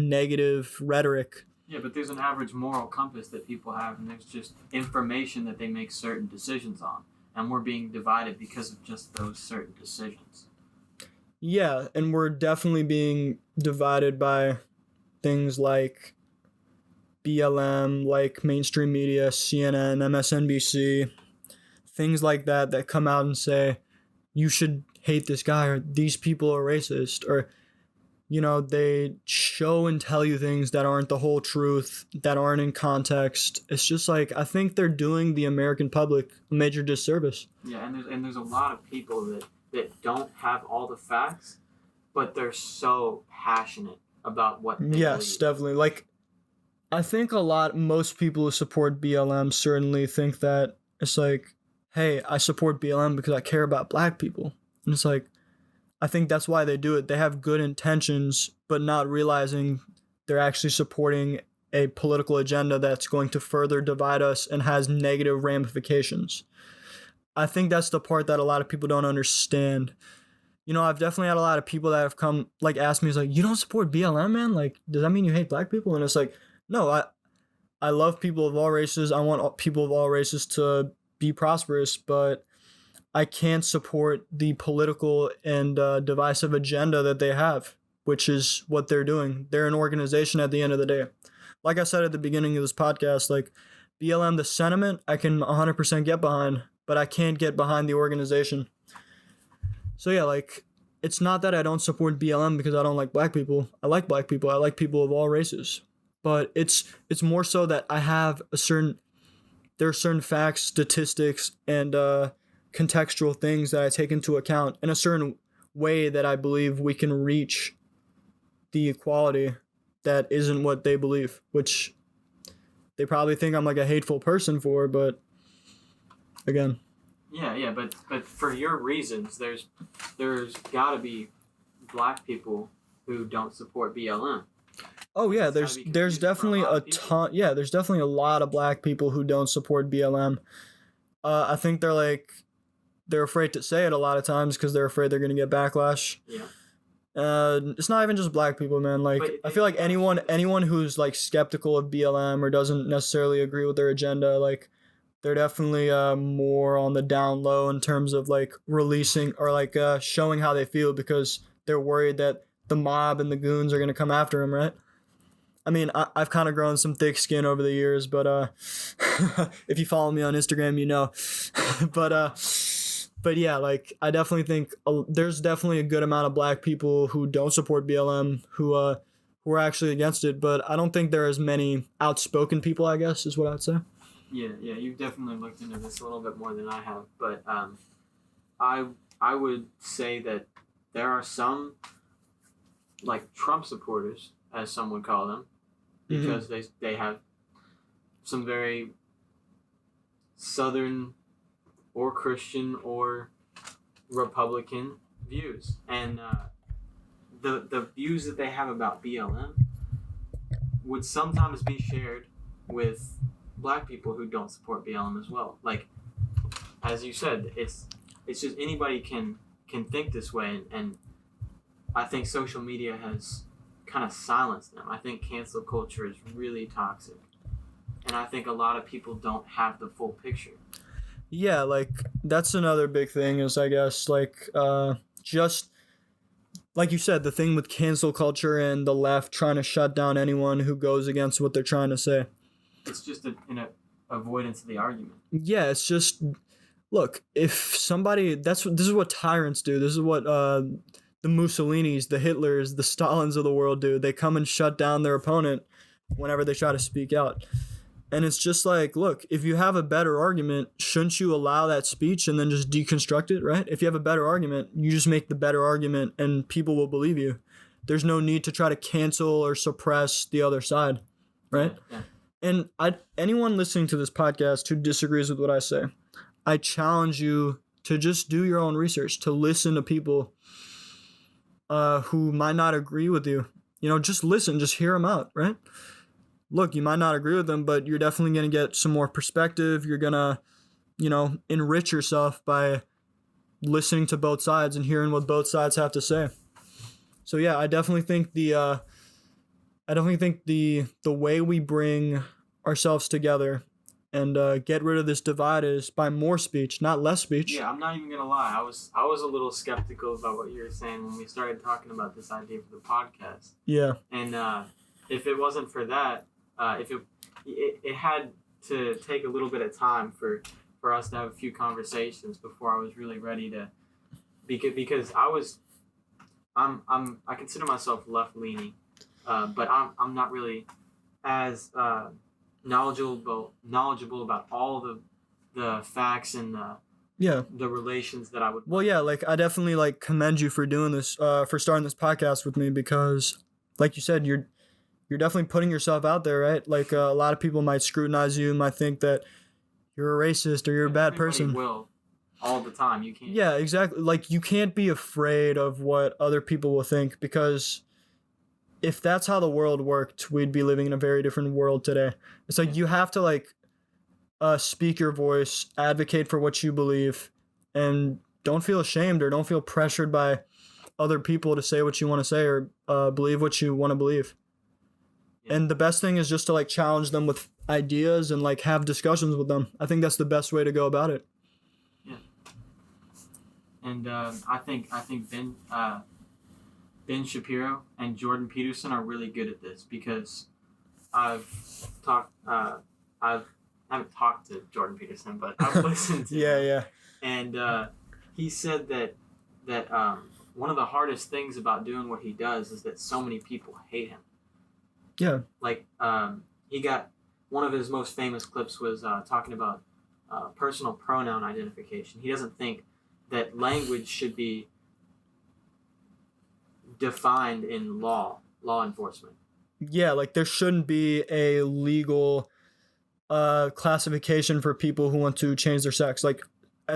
negative rhetoric. Yeah, but there's an average moral compass that people have, and there's just information that they make certain decisions on, and we're being divided because of just those certain decisions. Yeah, and we're definitely being divided by things like BLM, like mainstream media, CNN, MSNBC, things like that come out and say, you should hate this guy, or these people are racist, or they show and tell you things that aren't the whole truth, that aren't in context. It's just like, I think they're doing the American public a major disservice. Yeah, and there's a lot of people that don't have all the facts, but they're so passionate about what they Yes, believe. Definitely. Like, I think most people who support BLM certainly think that it's like, hey, I support BLM because I care about black people. And it's like, I think that's why they do it. They have good intentions, but not realizing they're actually supporting a political agenda that's going to further divide us and has negative ramifications. I think that's the part that a lot of people don't understand. I've definitely had a lot of people that have come, like, ask me, it's like, you don't support BLM, man? Like, does that mean you hate black people? And it's like, no, I love people of all races. I want people of all races to be prosperous, but I can't support the political and divisive agenda that they have, which is what they're doing. They're an organization at the end of the day. Like I said at the beginning of this podcast, like BLM, the sentiment, I can 100% get behind, but I can't get behind the organization. So yeah, like, it's not that I don't support BLM because I don't like black people. I like black people. I like people of all races. But it's more so that I have there are certain facts, statistics, and contextual things that I take into account in a certain way that I believe we can reach the equality that isn't what they believe, which they probably think I'm like a hateful person for, but again. Yeah, but for your reasons, there's got to be black people who don't support BLM. Oh yeah, there's definitely a ton. Yeah, there's definitely a lot of black people who don't support BLM. I think they're afraid to say it a lot of times because they're afraid they're gonna get backlash. Yeah. It's not even just black people, man. Like, I feel like anyone who's like skeptical of BLM or doesn't necessarily agree with their agenda, like, they're definitely more on the down low in terms of like releasing or like showing how they feel because they're worried that the mob and the goons are gonna come after them, right? I mean, I've kind of grown some thick skin over the years, but if you follow me on Instagram, you know. But But yeah, like I definitely think there's definitely a good amount of black people who don't support BLM who are actually against it, but I don't think there are as many outspoken people, I guess is what I'd say. Yeah, you've definitely looked into this a little bit more than I have, but I would say that there are some like Trump supporters, as some would call them, because they have some very Southern or Christian or Republican views, and the views that they have about BLM would sometimes be shared with black people who don't support BLM as well. Like, as you said, it's just anybody can think this way, and I think social media has kind of silenced them. I think cancel culture is really toxic, and I think a lot of people don't have the full picture. Yeah, like that's another big thing is I guess like just like you said, the thing with cancel culture and the left trying to shut down anyone who goes against what they're trying to say. It's just an avoidance of the argument. Yeah, it's just look, if somebody this is what tyrants do. This is what the Mussolinis, the Hitlers, the Stalins of the world do. They come and shut down their opponent whenever they try to speak out. And it's just like, look, if you have a better argument, shouldn't you allow that speech and then just deconstruct it, right? If you have a better argument, you just make the better argument and people will believe you. There's no need to try to cancel or suppress the other side, right? Yeah. And anyone listening to this podcast who disagrees with what I say, I challenge you to just do your own research, to listen to people who might not agree with you. You know, just listen, just hear them out, right? Look, you might not agree with them, but you're definitely going to get some more perspective. You're going to, you know, enrich yourself by listening to both sides and hearing what both sides have to say. So yeah, I definitely think the way we bring ourselves together and get rid of this divide is by more speech, not less speech. Yeah, I'm not even gonna lie. I was a little skeptical about what you were saying when we started talking about this idea for the podcast. Yeah. And if it wasn't for that, if it had to take a little bit of time for us to have a few conversations before I was really ready to, because I consider myself left leaning, but I'm not really as knowledgeable about all the facts and the relations that I would. Well, yeah, like I definitely like commend you for doing this, for starting this podcast with me because, like you said, you're definitely putting yourself out there, right? Like a lot of people might scrutinize you, might think that you're a racist or you're a bad person. Will all the time. You can't. Yeah, exactly. Like you can't be afraid of what other people will think because if that's how the world worked, we'd be living in a very different world today. It's like you have to like speak your voice, advocate for what you believe, and don't feel ashamed or don't feel pressured by other people to say what you want to say or believe what you want to believe. Yeah. And the best thing is just to like challenge them with ideas and like have discussions with them. I think that's the best way to go about it. Yeah. And I think Ben Shapiro and Jordan Peterson are really good at this because I haven't talked to Jordan Peterson, but I've listened to him. Yeah. And he said that one of the hardest things about doing what he does is that so many people hate him. Yeah. Like he got one of his most famous clips was talking about personal pronoun identification. He doesn't think that language should be defined in law enforcement. Yeah, like there shouldn't be a legal classification for people who want to change their sex. Like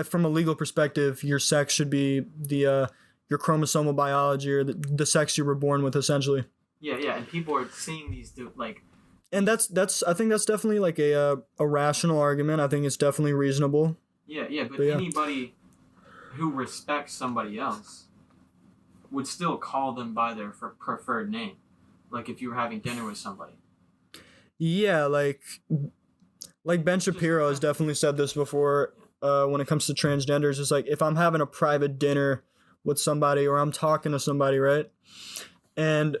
from a legal perspective, your sex should be your chromosomal biology or the sex you were born with, essentially. Yeah, and people are seeing these like. And that's I think that's definitely like a rational argument. I think it's definitely reasonable. Yeah, but anybody who respects somebody else would still call them by their preferred name. Like if you were having dinner with somebody. Yeah, like Ben Shapiro has definitely said this before when it comes to transgenders. It's like if I'm having a private dinner with somebody or I'm talking to somebody, right? And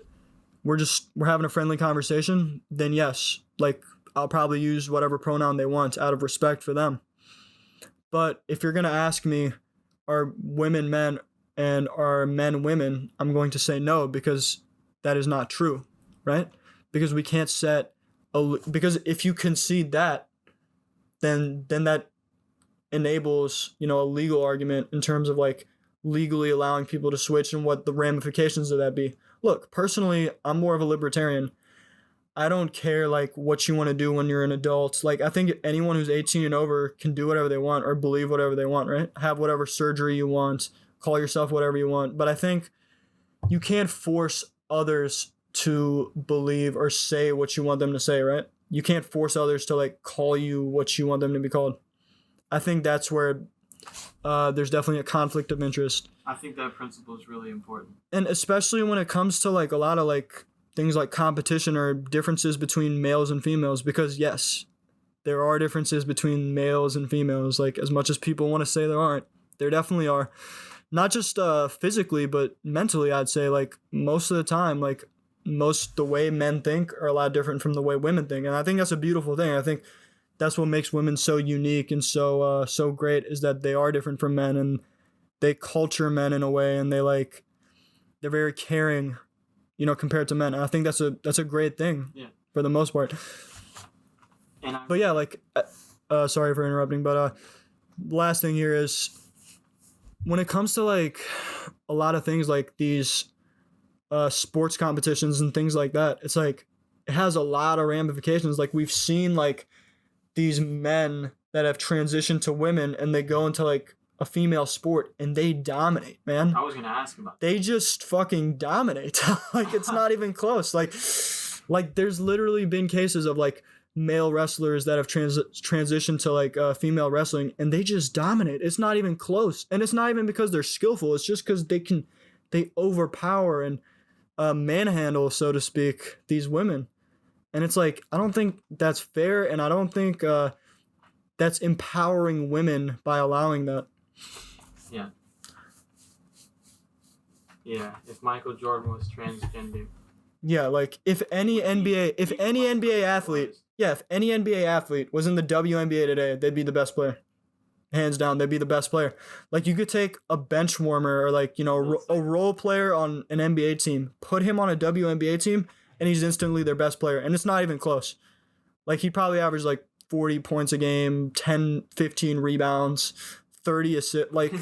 we're having a friendly conversation, then yes, like I'll probably use whatever pronoun they want out of respect for them. But if you're going to ask me, are women men and are men women, I'm going to say no, because that is not true, right? Because we can't because if you concede that, then that enables, a legal argument in terms of like legally allowing people to switch and what the ramifications of that be. Look, personally, I'm more of a libertarian. I don't care like what you want to do when you're an adult. Like I think anyone who's 18 and over can do whatever they want or believe whatever they want, right? Have whatever surgery you want, call yourself whatever you want. But I think you can't force others to believe or say what you want them to say, right? You can't force others to like call you what you want them to be called. I think that's where there's definitely a conflict of interest. I think that principle is really important. And especially when it comes to like a lot of like things like competition or differences between males and females, because yes, there are differences between males and females. Like as much as people want to say there aren't, there definitely are. Not just physically, but mentally, I'd say like most of the time, like the way men think are a lot different from the way women think. And I think that's a beautiful thing. I think that's what makes women so unique and so great, is that they are different from men and they culture men in a way, and they're very caring, compared to men. And I think that's a great thing. Yeah. For the most part. But yeah, like, sorry for interrupting, but last thing here is when it comes to like a lot of things like these sports competitions and things like that, it's like it has a lot of ramifications. Like we've seen like these men that have transitioned to women and they go into like a female sport and they dominate, man. I was going to ask about that. They just fucking dominate. Like it's not even close. Like there's literally been cases of like male wrestlers that have transitioned to like female wrestling and they just dominate. It's not even close. And it's not even because they're skillful. It's just because they overpower and manhandle, so to speak, these women. And it's like, I don't think that's fair, and I don't think that's empowering women by allowing that. Yeah. Yeah, if Michael Jordan was transgender. Yeah, like if any NBA athlete was in the WNBA today, they'd be the best player. Hands down, they'd be the best player. Like you could take a bench warmer or like, a role player on an NBA team, put him on a WNBA team, and he's instantly their best player. And it's not even close. Like he'd probably average like 40 points a game, 10, 15 rebounds, 30 assists. Like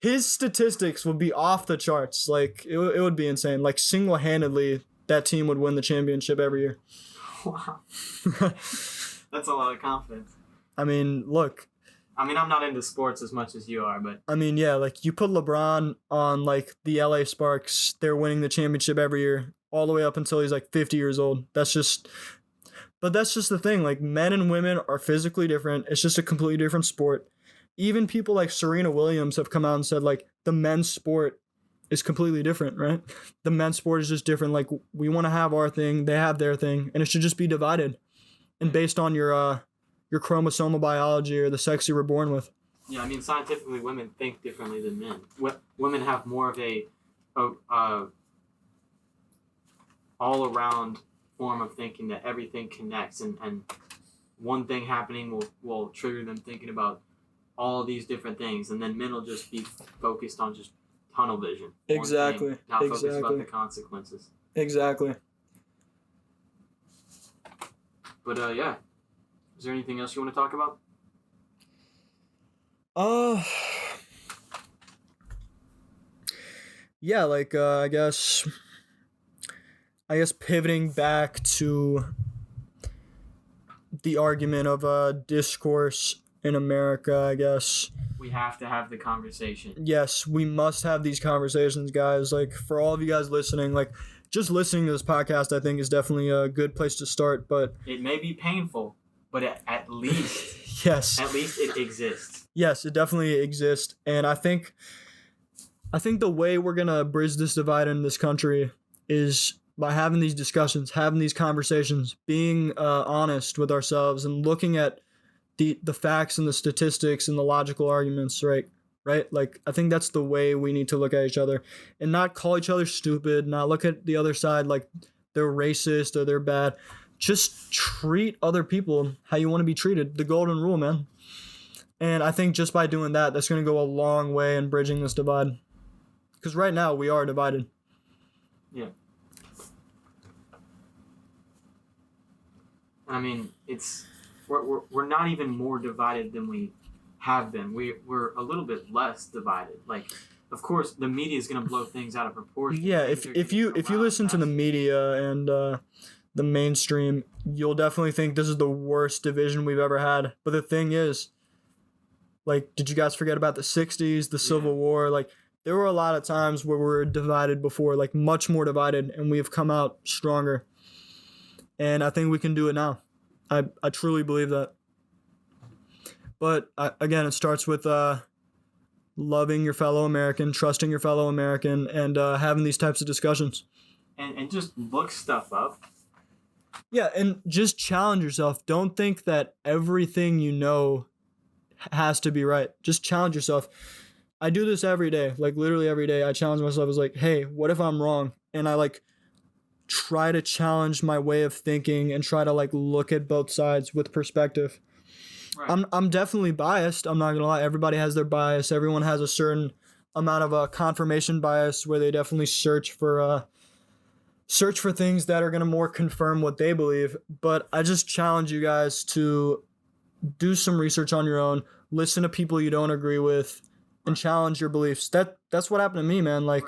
his statistics would be off the charts. Like it would be insane. Like single-handedly, that team would win the championship every year. Wow. That's a lot of confidence. I mean, look. I mean, I'm not into sports as much as you are, but... I mean, yeah, like, you put LeBron on, like, the LA Sparks, they're winning the championship every year, all the way up until he's, like, 50 years old. But that's just the thing. Like, men and women are physically different. It's just a completely different sport. Even people like Serena Williams have come out and said, like, the men's sport is completely different, right? The men's sport is just different. Like, we want to have our thing, they have their thing, and it should just be divided. And based on your chromosomal biology or the sex you were born with. Yeah, I mean, scientifically, women think differently than men. Women have more of a all-around form of thinking that everything connects, and one thing happening will trigger them thinking about all these different things, and then men will just be focused on just tunnel vision. Exactly. Thing, not focused about the consequences. Exactly. But yeah. Is there anything else you want to talk about? Yeah, like I guess pivoting back to the argument of discourse in America, I guess. We have to have the conversation. Yes, we must have these conversations, guys. Like for all of you guys listening, like just listening to this podcast, I think is definitely a good place to start, but it may be painful. But at least, yes. At least it exists. Yes, it definitely exists, and I think the way we're gonna bridge this divide in this country is by having these discussions, having these conversations, being honest with ourselves, and looking at the facts and the statistics and the logical arguments. Right? Like I think that's the way we need to look at each other, and not call each other stupid, not look at the other side like they're racist or they're bad. Just treat other people how you want to be treated. The golden rule, man. And I think just by doing that, that's going to go a long way in bridging this divide. Because right now we are divided. Yeah. I mean, we're not even more divided than we have been. We're a little bit less divided. Like, of course, the media is going to blow things out of proportion. Yeah, if you listen to the media and the mainstream, you'll definitely think this is the worst division we've ever had. But the thing is, like, did you guys forget about the 60s, the Civil War? Like, there were a lot of times where we were divided before, like much more divided, and we've come out stronger. And I think we can do it now. I truly believe that. But again, it starts with loving your fellow American, trusting your fellow American, and having these types of discussions. And just look stuff up. Yeah, and just challenge yourself. Don't think that everything you know has to be right. Just challenge yourself. I do this every day, like literally every day. I challenge myself. It's like, hey, what if I'm wrong? And I like try to challenge my way of thinking and try to like look at both sides with perspective. Right. I'm definitely biased. I'm not gonna lie. Everybody has their bias. Everyone has a certain amount of confirmation bias where they definitely search for things that are gonna more confirm what they believe. But I just challenge you guys to do some research on your own. Listen to people you don't agree with, and challenge your beliefs. That's what happened to me, man. Like,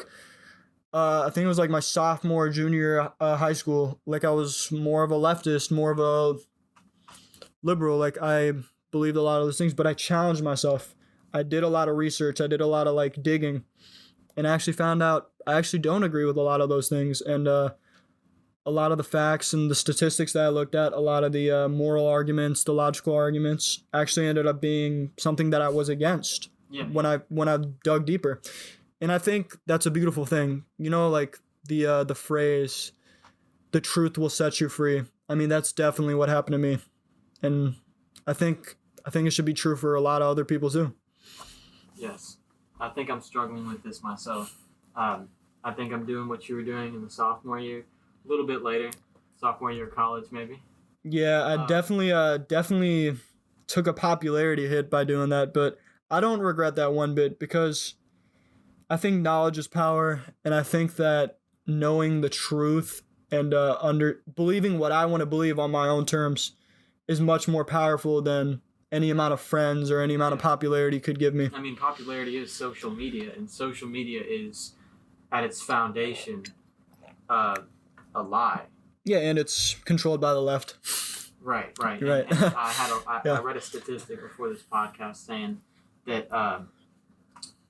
I think it was like my sophomore, junior high school. Like, I was more of a leftist, more of a liberal. Like, I believed a lot of those things, but I challenged myself. I did a lot of research. I did a lot of like digging, and I actually found out I actually don't agree with a lot of those things. And a lot of the facts and the statistics that I looked at, a lot of the moral arguments, the logical arguments, actually ended up being something that I was against. Yeah. When I dug deeper. And I think that's a beautiful thing. You know, like the phrase, the truth will set you free. I mean, that's definitely what happened to me. And I think it should be true for a lot of other people too. Yes. I think I'm struggling with this myself. I think I'm doing what you were doing in the sophomore year, a little bit later, sophomore year of college maybe. Yeah, I definitely took a popularity hit by doing that, but I don't regret that one bit because I think knowledge is power, and I think that knowing the truth and believing what I want to believe on my own terms is much more powerful than any amount of friends or any amount of popularity could give me. I mean, popularity is social media, and social media is, at its foundation, a lie. Yeah, and it's controlled by the left. Right. You're right. And I read a statistic before this podcast saying that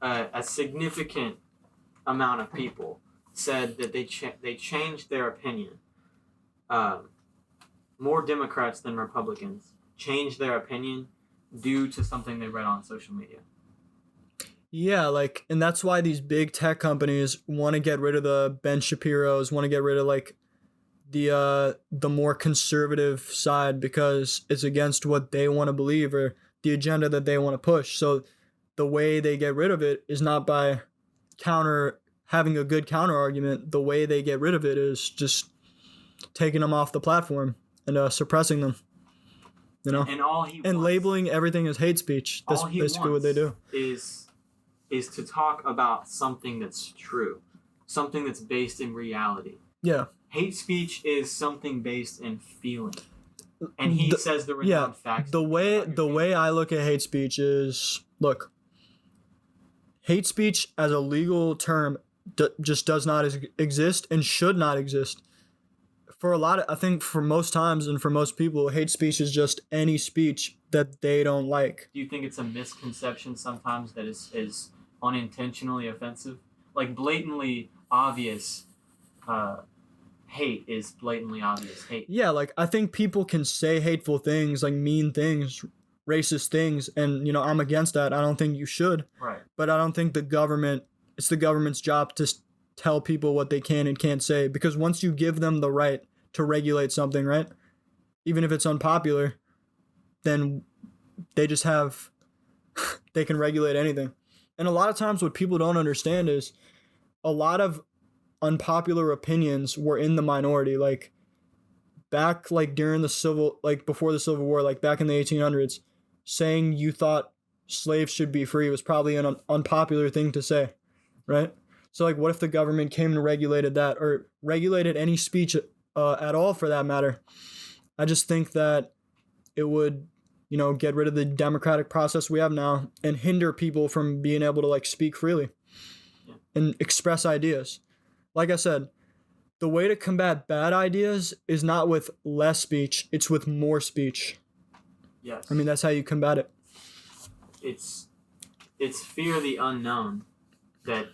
a significant amount of people said that they changed their opinion. More Democrats than Republicans changed their opinion due to something they read on social media. Yeah, like, and that's why these big tech companies want to get rid of the Ben Shapiros, want to get rid of like the more conservative side because it's against what they want to believe or the agenda that they want to push. So the way they get rid of it is not by having a good counter argument. The way they get rid of it is just taking them off the platform and suppressing them. You know, and labeling everything as hate speech. That's basically what they do. Is to talk about something that's true, something that's based in reality. Yeah. Hate speech is something based in feeling, and he says the renowned facts. The way I look at hate speech is, look, hate speech as a legal term just does not exist and should not exist. I think for most times and for most people, hate speech is just any speech that they don't like. Do you think it's a misconception sometimes that is unintentionally offensive? Like blatantly obvious hate is blatantly obvious hate. Yeah, like I think people can say hateful things, like mean things, racist things, and I'm against that. I don't think you should. Right. But I don't think it's the government's job to tell people what they can and can't say, because once you give them the right to regulate something, right, even if it's unpopular, then they can regulate anything. And a lot of times what people don't understand is a lot of unpopular opinions were in the minority. Like back like during before the Civil War, like back in the 1800s, saying you thought slaves should be free was probably an unpopular thing to say, right? So like, what if the government came and regulated that, or regulated any speech at all for that matter? I just think that it would, get rid of the democratic process we have now and hinder people from being able to like speak freely and express ideas. Like I said, the way to combat bad ideas is not with less speech, it's with more speech. Yes. I mean, that's how you combat it. It's fear of the unknown that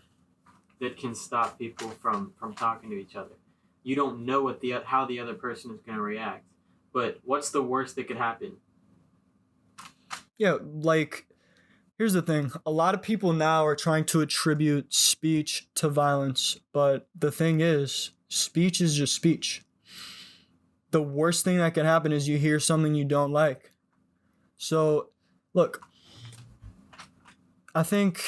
can stop people from talking to each other. You don't know how the other person is going to react. But what's the worst that could happen? Yeah, like, here's the thing. A lot of people now are trying to attribute speech to violence. But the thing is, speech is just speech. The worst thing that can happen is you hear something you don't like. So, look, I think,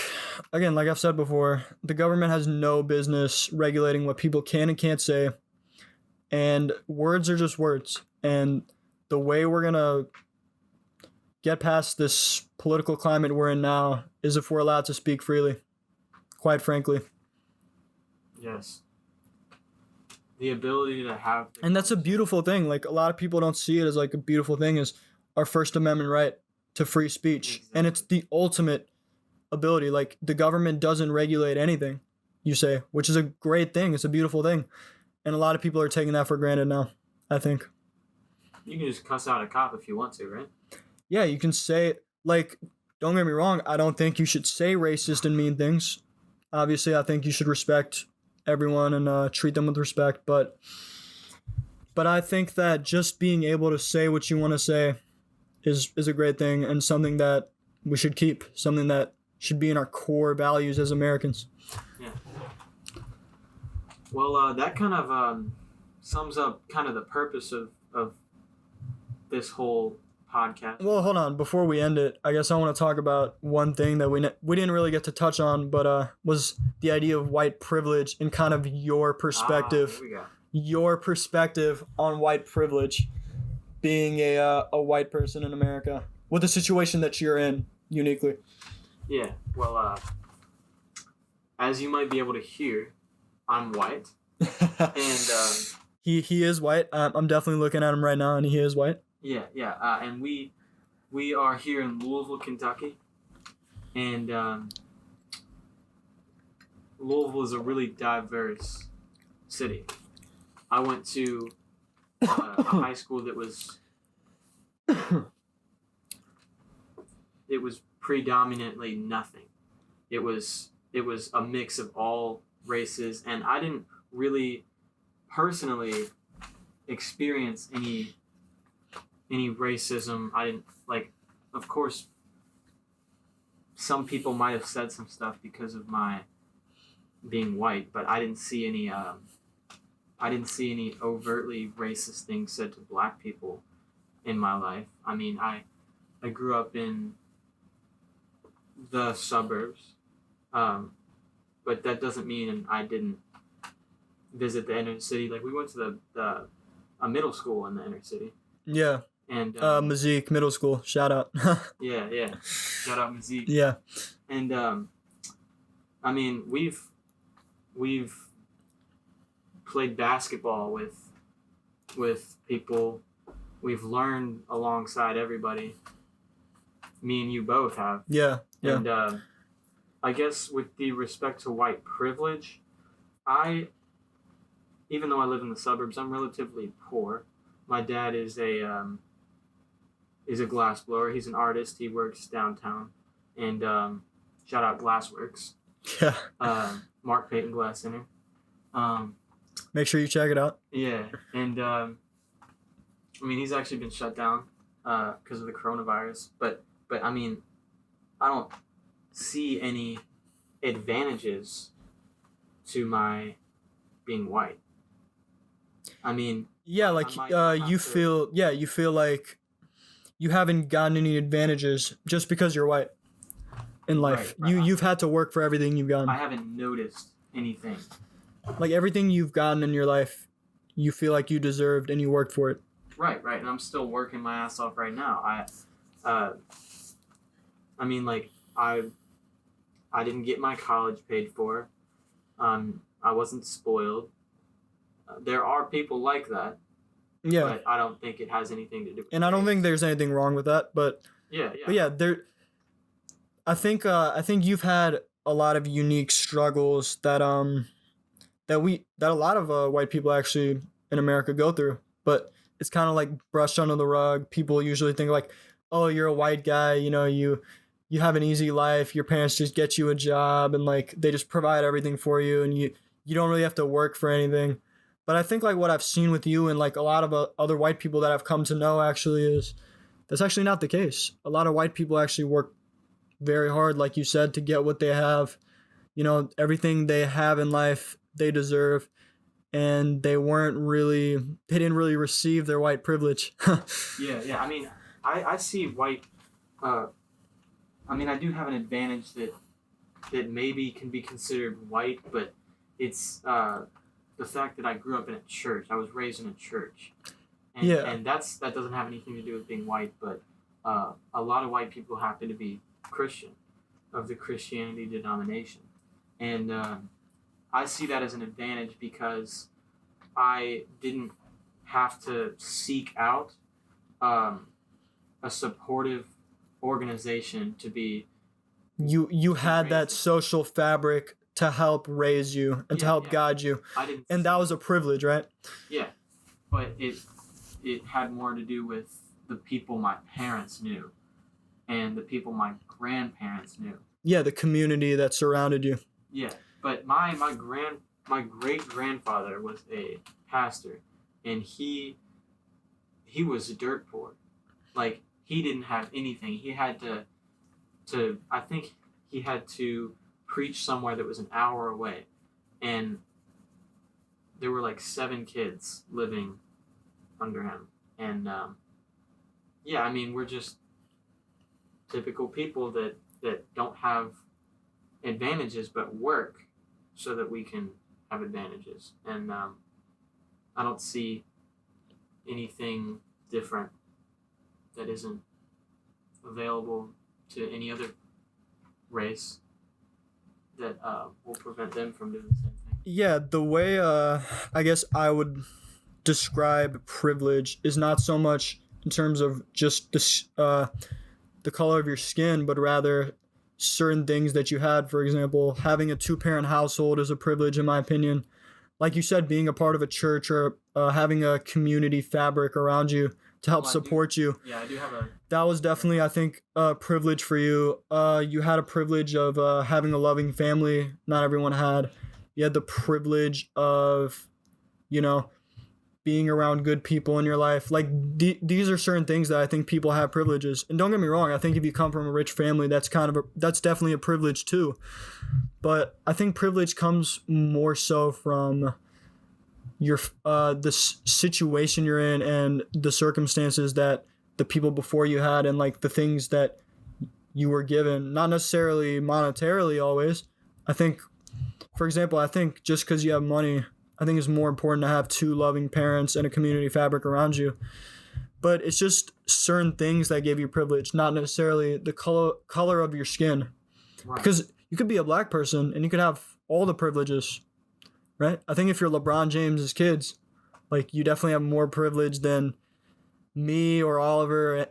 again, like I've said before, the government has no business regulating what people can and can't say. And words are just words. And the way we're going to get past this political climate we're in now is if we're allowed to speak freely, quite frankly. Yes. The ability to have... And that's a beautiful thing. Like, a lot of people don't see it as like a beautiful thing, is our First Amendment right to free speech. Exactly. And it's the ultimate ability. Like, the government doesn't regulate anything, you say, which is a great thing. It's a beautiful thing. And a lot of people are taking that for granted now, I think. You can just cuss out a cop if you want to, right? Yeah, you can say, like, don't get me wrong, I don't think you should say racist and mean things. Obviously, I think you should respect everyone and treat them with respect. But I think that just being able to say what you want to say is a great thing, and something that we should keep, something that should be in our core values as Americans. Yeah. Well, that kind of sums up kind of the purpose of this whole podcast. Well, hold on. Before we end it, I guess I want to talk about one thing that we didn't really get to touch on, but was the idea of white privilege and kind of your perspective. Here we go. Your perspective on white privilege, being a white person in America, with the situation that you're in uniquely. Yeah. Well, as you might be able to hear, I'm white, and he is white. I'm definitely looking at him right now, and he is white. Yeah. And we are here in Louisville, Kentucky, and Louisville is a really diverse city. I went to a high school that was predominantly nothing. It was a mix of all races, and I didn't really personally experience any racism. I didn't, like, of course, some people might have said some stuff because of my being white, but I didn't see any overtly racist things said to black people in my life. I mean, I grew up in the suburbs, but that doesn't mean I didn't visit the inner city. Like, we went to a middle school in the inner city. Yeah. And Mazik Middle School, shout out. yeah, shout out Mazik. Yeah. And I mean, we've played basketball with people. We've learned alongside everybody. Me and you both have. Yeah. And I guess with the respect to white privilege, even though I live in the suburbs, I'm relatively poor. My dad is a glassblower. He's an artist. He works downtown. And shout out Glassworks. Yeah. Mark Payton Glass Center. Make sure you check it out. Yeah. And I mean, he's actually been shut down because of the coronavirus. But I mean, I don't see any advantages to my being white. I mean, yeah, like you feel like you haven't gotten any advantages just because you're white in life. Right. You've had to work for everything you've gotten. I haven't noticed anything. Like, everything you've gotten in your life, you feel like you deserved and you worked for it. Right. And I'm still working my ass off right now. I I mean, like I didn't get my college paid for. I wasn't spoiled. There are people like that, Yeah. but I don't think it has anything to do with And I don't think race. there's anything wrong with that, but Yeah, but yeah, there I think you've had a lot of unique struggles that a lot of white people actually in America go through, but it's kind of like brushed under the rug. People usually think like, "Oh, you're a white guy, you have an easy life. Your parents just get you a job and like they just provide everything for you and you don't really have to work for anything." But I think like what I've seen with you and like a lot of other white people that I've come to know actually is that's actually not the case. A lot of white people actually work very hard, like you said, to get what they have. Everything they have in life they deserve, and they didn't really receive their white privilege. Yeah. I mean, I see white. Uh, I mean, I do have an advantage that maybe can be considered white, but it's the fact that I grew up in a church. I was raised in a church, and Yeah. and that doesn't have anything to do with being white, but a lot of white people happen to be Christian, of the Christianity denomination, and I see that as an advantage because I didn't have to seek out a supportive organization to be You to had raise that me. social fabric to help raise you and to Yeah, help yeah. guide you, I didn't and that was a privilege, right? yeah, but it had more to do with the people my parents knew and the people my grandparents knew. Yeah, the community that surrounded you. Yeah, but my great grandfather was a pastor, and he was dirt poor. Like he didn't have anything. He had to I think he had to preach somewhere that was an hour away, and there were like 7 kids living under him, and yeah, I mean we're just typical people that don't have advantages but work so that we can have advantages, and I don't see anything different that isn't available to any other race that will prevent them from doing the same thing. Yeah, the way I guess I would describe privilege is not so much in terms of just the color of your skin, but rather certain things that you had. For example, having a two-parent household is a privilege, in my opinion. Like you said, being a part of a church or having a community fabric around you to help Well, support you. Yeah, I do have a That was definitely, I think, a privilege for you. You had a privilege of having a loving family. Not everyone had. You had the privilege of, you know, being around good people in your life. Like these are certain things that I think people have privileges. And don't get me wrong, I think if you come from a rich family, that's definitely a privilege too. But I think privilege comes more so from your the situation you're in and the circumstances that the people before you had, and like the things that you were given, not necessarily monetarily always. I think, for example, I think just because you have money, I think it's more important to have two loving parents and a community fabric around you. But it's just certain things that give you privilege, not necessarily the color of your skin. right. Because you could be a black person and you could have all the privileges, right? I think if you're LeBron James's kids, like you definitely have more privilege than me or Oliver,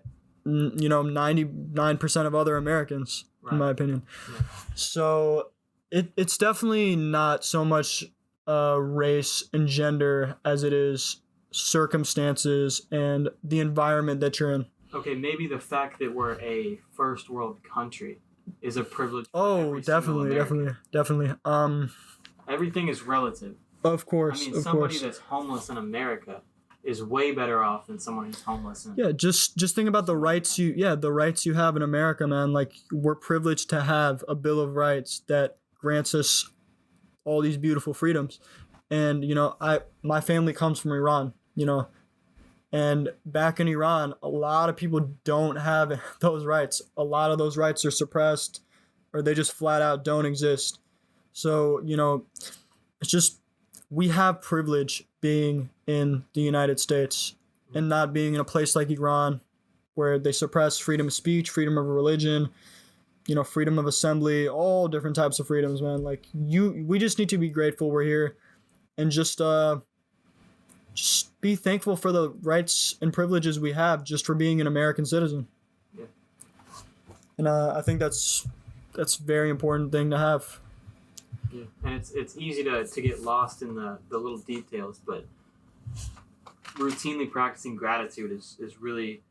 99% of other Americans, in my opinion. Yeah. So it's definitely not so much race and gender as it is circumstances and the environment that you're in. Okay, maybe the fact that we're a first world country is a privilege. For Oh, every single American. definitely. Everything is relative. Of course, I mean, of somebody course. that's homeless in America is way better off than someone who's homeless in. Yeah, just think about the rights you have in America, man. Like we're privileged to have a Bill of Rights that grants us all these beautiful freedoms. And my family comes from Iran, and back in Iran, a lot of people don't have those rights. A lot of those rights are suppressed, or they just flat out don't exist. So, it's just we have privilege being in the United States and not being in a place like Iran where they suppress freedom of speech, freedom of religion, freedom of assembly, all different types of freedoms, man. Like we just need to be grateful we're here, and just be thankful for the rights and privileges we have just for being an American citizen. Yeah. And I think that's a very important thing to have. Yeah, and it's easy to get lost in the little details, but routinely practicing gratitude is really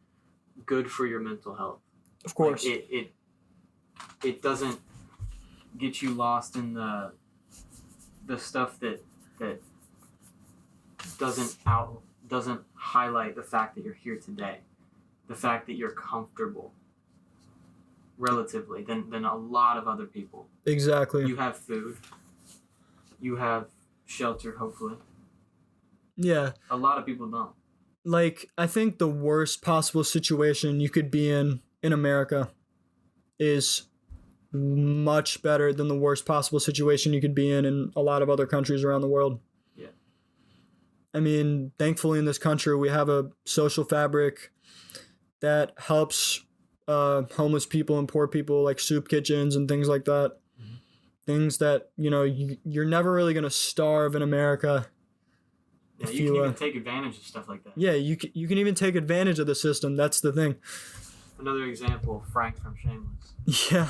good for your mental health. Of course. Like it doesn't get you lost in the stuff that doesn't highlight the fact that you're here today, the fact that you're comfortable relatively than a lot of other people. Exactly. You have food. You have shelter, hopefully. Yeah. A lot of people don't. Like, I think the worst possible situation you could be in America is much better than the worst possible situation you could be in a lot of other countries around the world. Yeah. I mean, thankfully in this country we have a social fabric that helps homeless people and poor people, like soup kitchens and things like that. Mm-hmm. Things that, you're never really going to starve in America. Yeah, you can even take advantage of stuff like that. Yeah, you can even take advantage of the system. That's the thing. Another example, Frank from Shameless.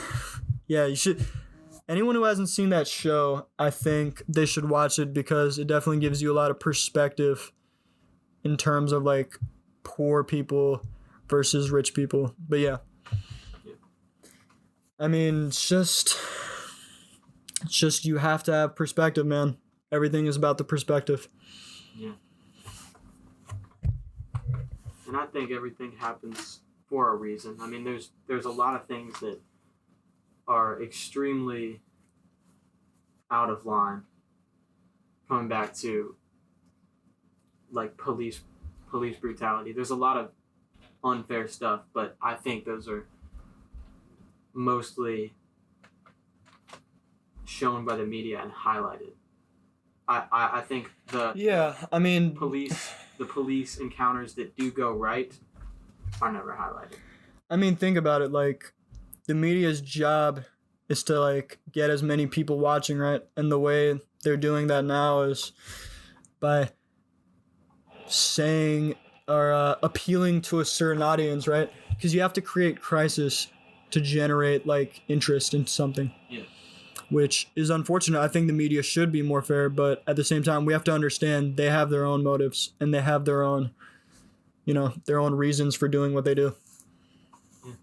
Yeah, you should. Anyone who hasn't seen that show, I think they should watch it, because it definitely gives you a lot of perspective in terms of like poor people versus rich people. But yeah. I mean, it's just you have to have perspective, man. Everything is about the perspective. Yeah. And I think everything happens for a reason. I mean, there's a lot of things that are extremely out of line. Coming back to like police brutality. There's a lot of unfair stuff, but I think those are mostly shown by the media and highlighted. I think the police encounters that do go right are never highlighted. I mean, think about it. Like, the media's job is to like get as many people watching, right? And the way they're doing that now is by saying or appealing to a certain audience, right? Because you have to create crisis to generate like interest in something. Yeah. Which is unfortunate. I think the media should be more fair, but at the same time, we have to understand they have their own motives and they have their own, their own reasons for doing what they do. Yeah.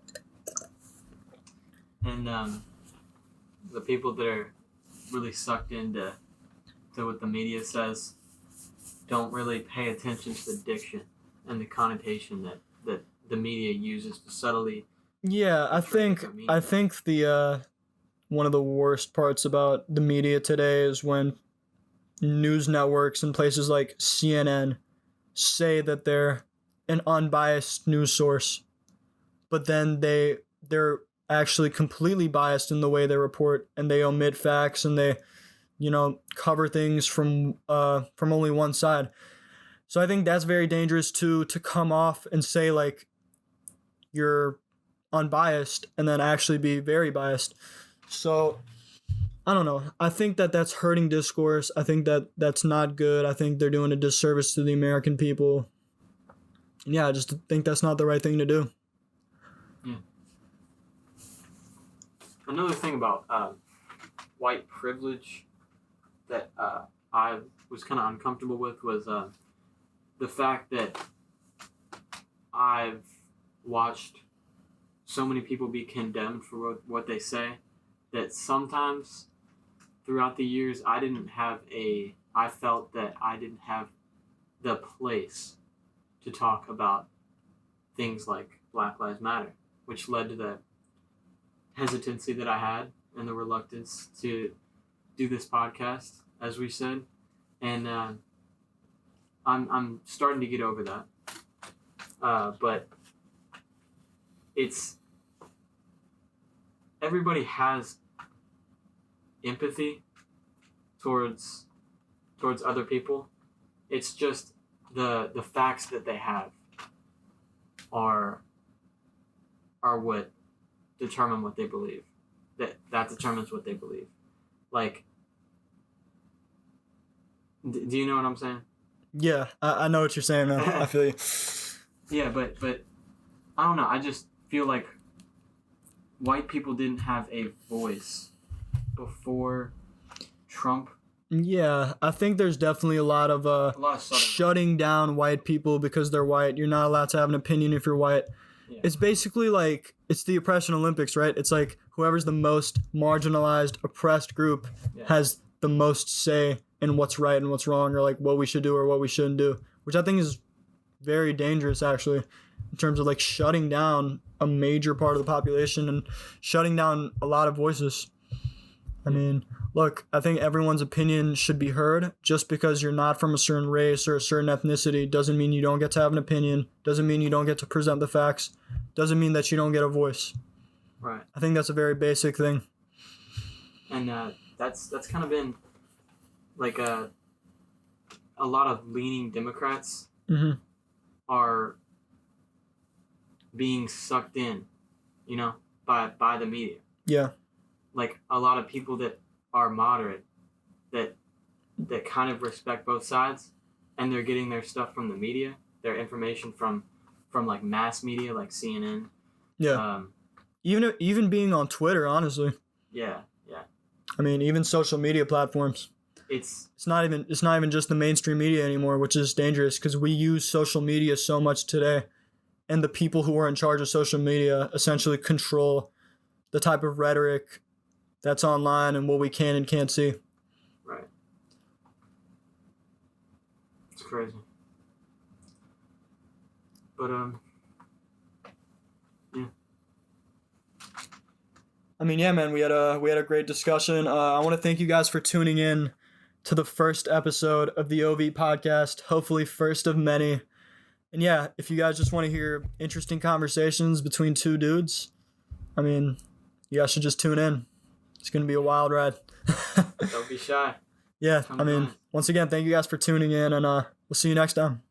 And the people that are really sucked into what the media says don't really pay attention to the diction and the connotation that the media uses to subtly. Yeah, I think the one of the worst parts about the media today is when news networks and places like CNN say that they're an unbiased news source, but then they're actually completely biased in the way they report, and they omit facts, and they cover things from only one side. So I think that's very dangerous to come off and say like you're unbiased and then actually be very biased. So I don't know. I think that's hurting discourse. I think that's not good. I think they're doing a disservice to the American people. And yeah, I just think that's not the right thing to do. Yeah. Another thing about white privilege that I was kind of uncomfortable with was the fact that I've watched so many people be condemned for what they say, that sometimes throughout the years I felt that I didn't have the place to talk about things like Black Lives Matter, which led to the hesitancy that I had and the reluctance to do this podcast, as we said. And I'm starting to get over that. But it's everybody has empathy towards other people. It's just the facts that they have are what determine what they believe. That determines what they believe. Like, do you know what I'm saying? Yeah, I know what you're saying, man. I feel you. Yeah, but I don't know. I just feel like white people didn't have a voice before Trump. Yeah, I think there's definitely a lot of shutting down white people because they're white. You're not allowed to have an opinion if you're white. Yeah. It's basically like, it's the oppression Olympics, right? It's like whoever's the most marginalized, oppressed group has the most say in what's right and what's wrong, or like what we should do or what we shouldn't do, which I think is very dangerous, actually, in terms of like shutting down a major part of the population and shutting down a lot of voices. I mean, look, I think everyone's opinion should be heard. Just because you're not from a certain race or a certain ethnicity doesn't mean you don't get to have an opinion, doesn't mean you don't get to present the facts, doesn't mean that you don't get a voice. Right. I think that's a very basic thing. And that's kind of been like a lot of leaning Democrats are being sucked in, by the media. Yeah. Like a lot of people that are moderate, that kind of respect both sides, and they're getting their stuff from the media, their information from like mass media, like CNN. Yeah. Even being on Twitter, honestly. Yeah. I mean, even social media platforms. It's not even just the mainstream media anymore, which is dangerous because we use social media so much today, and the people who are in charge of social media essentially control the type of rhetoric that's online and what we can and can't see. Right. It's crazy. But yeah. I mean, yeah, man, we had a great discussion. I want to thank you guys for tuning in to the first episode of the OV podcast, hopefully first of many. And yeah, if you guys just want to hear interesting conversations between two dudes, I mean, you guys should just tune in. It's going to be a wild ride. Don't be shy. Yeah, I mean, once again, thank you guys for tuning in, and we'll see you next time.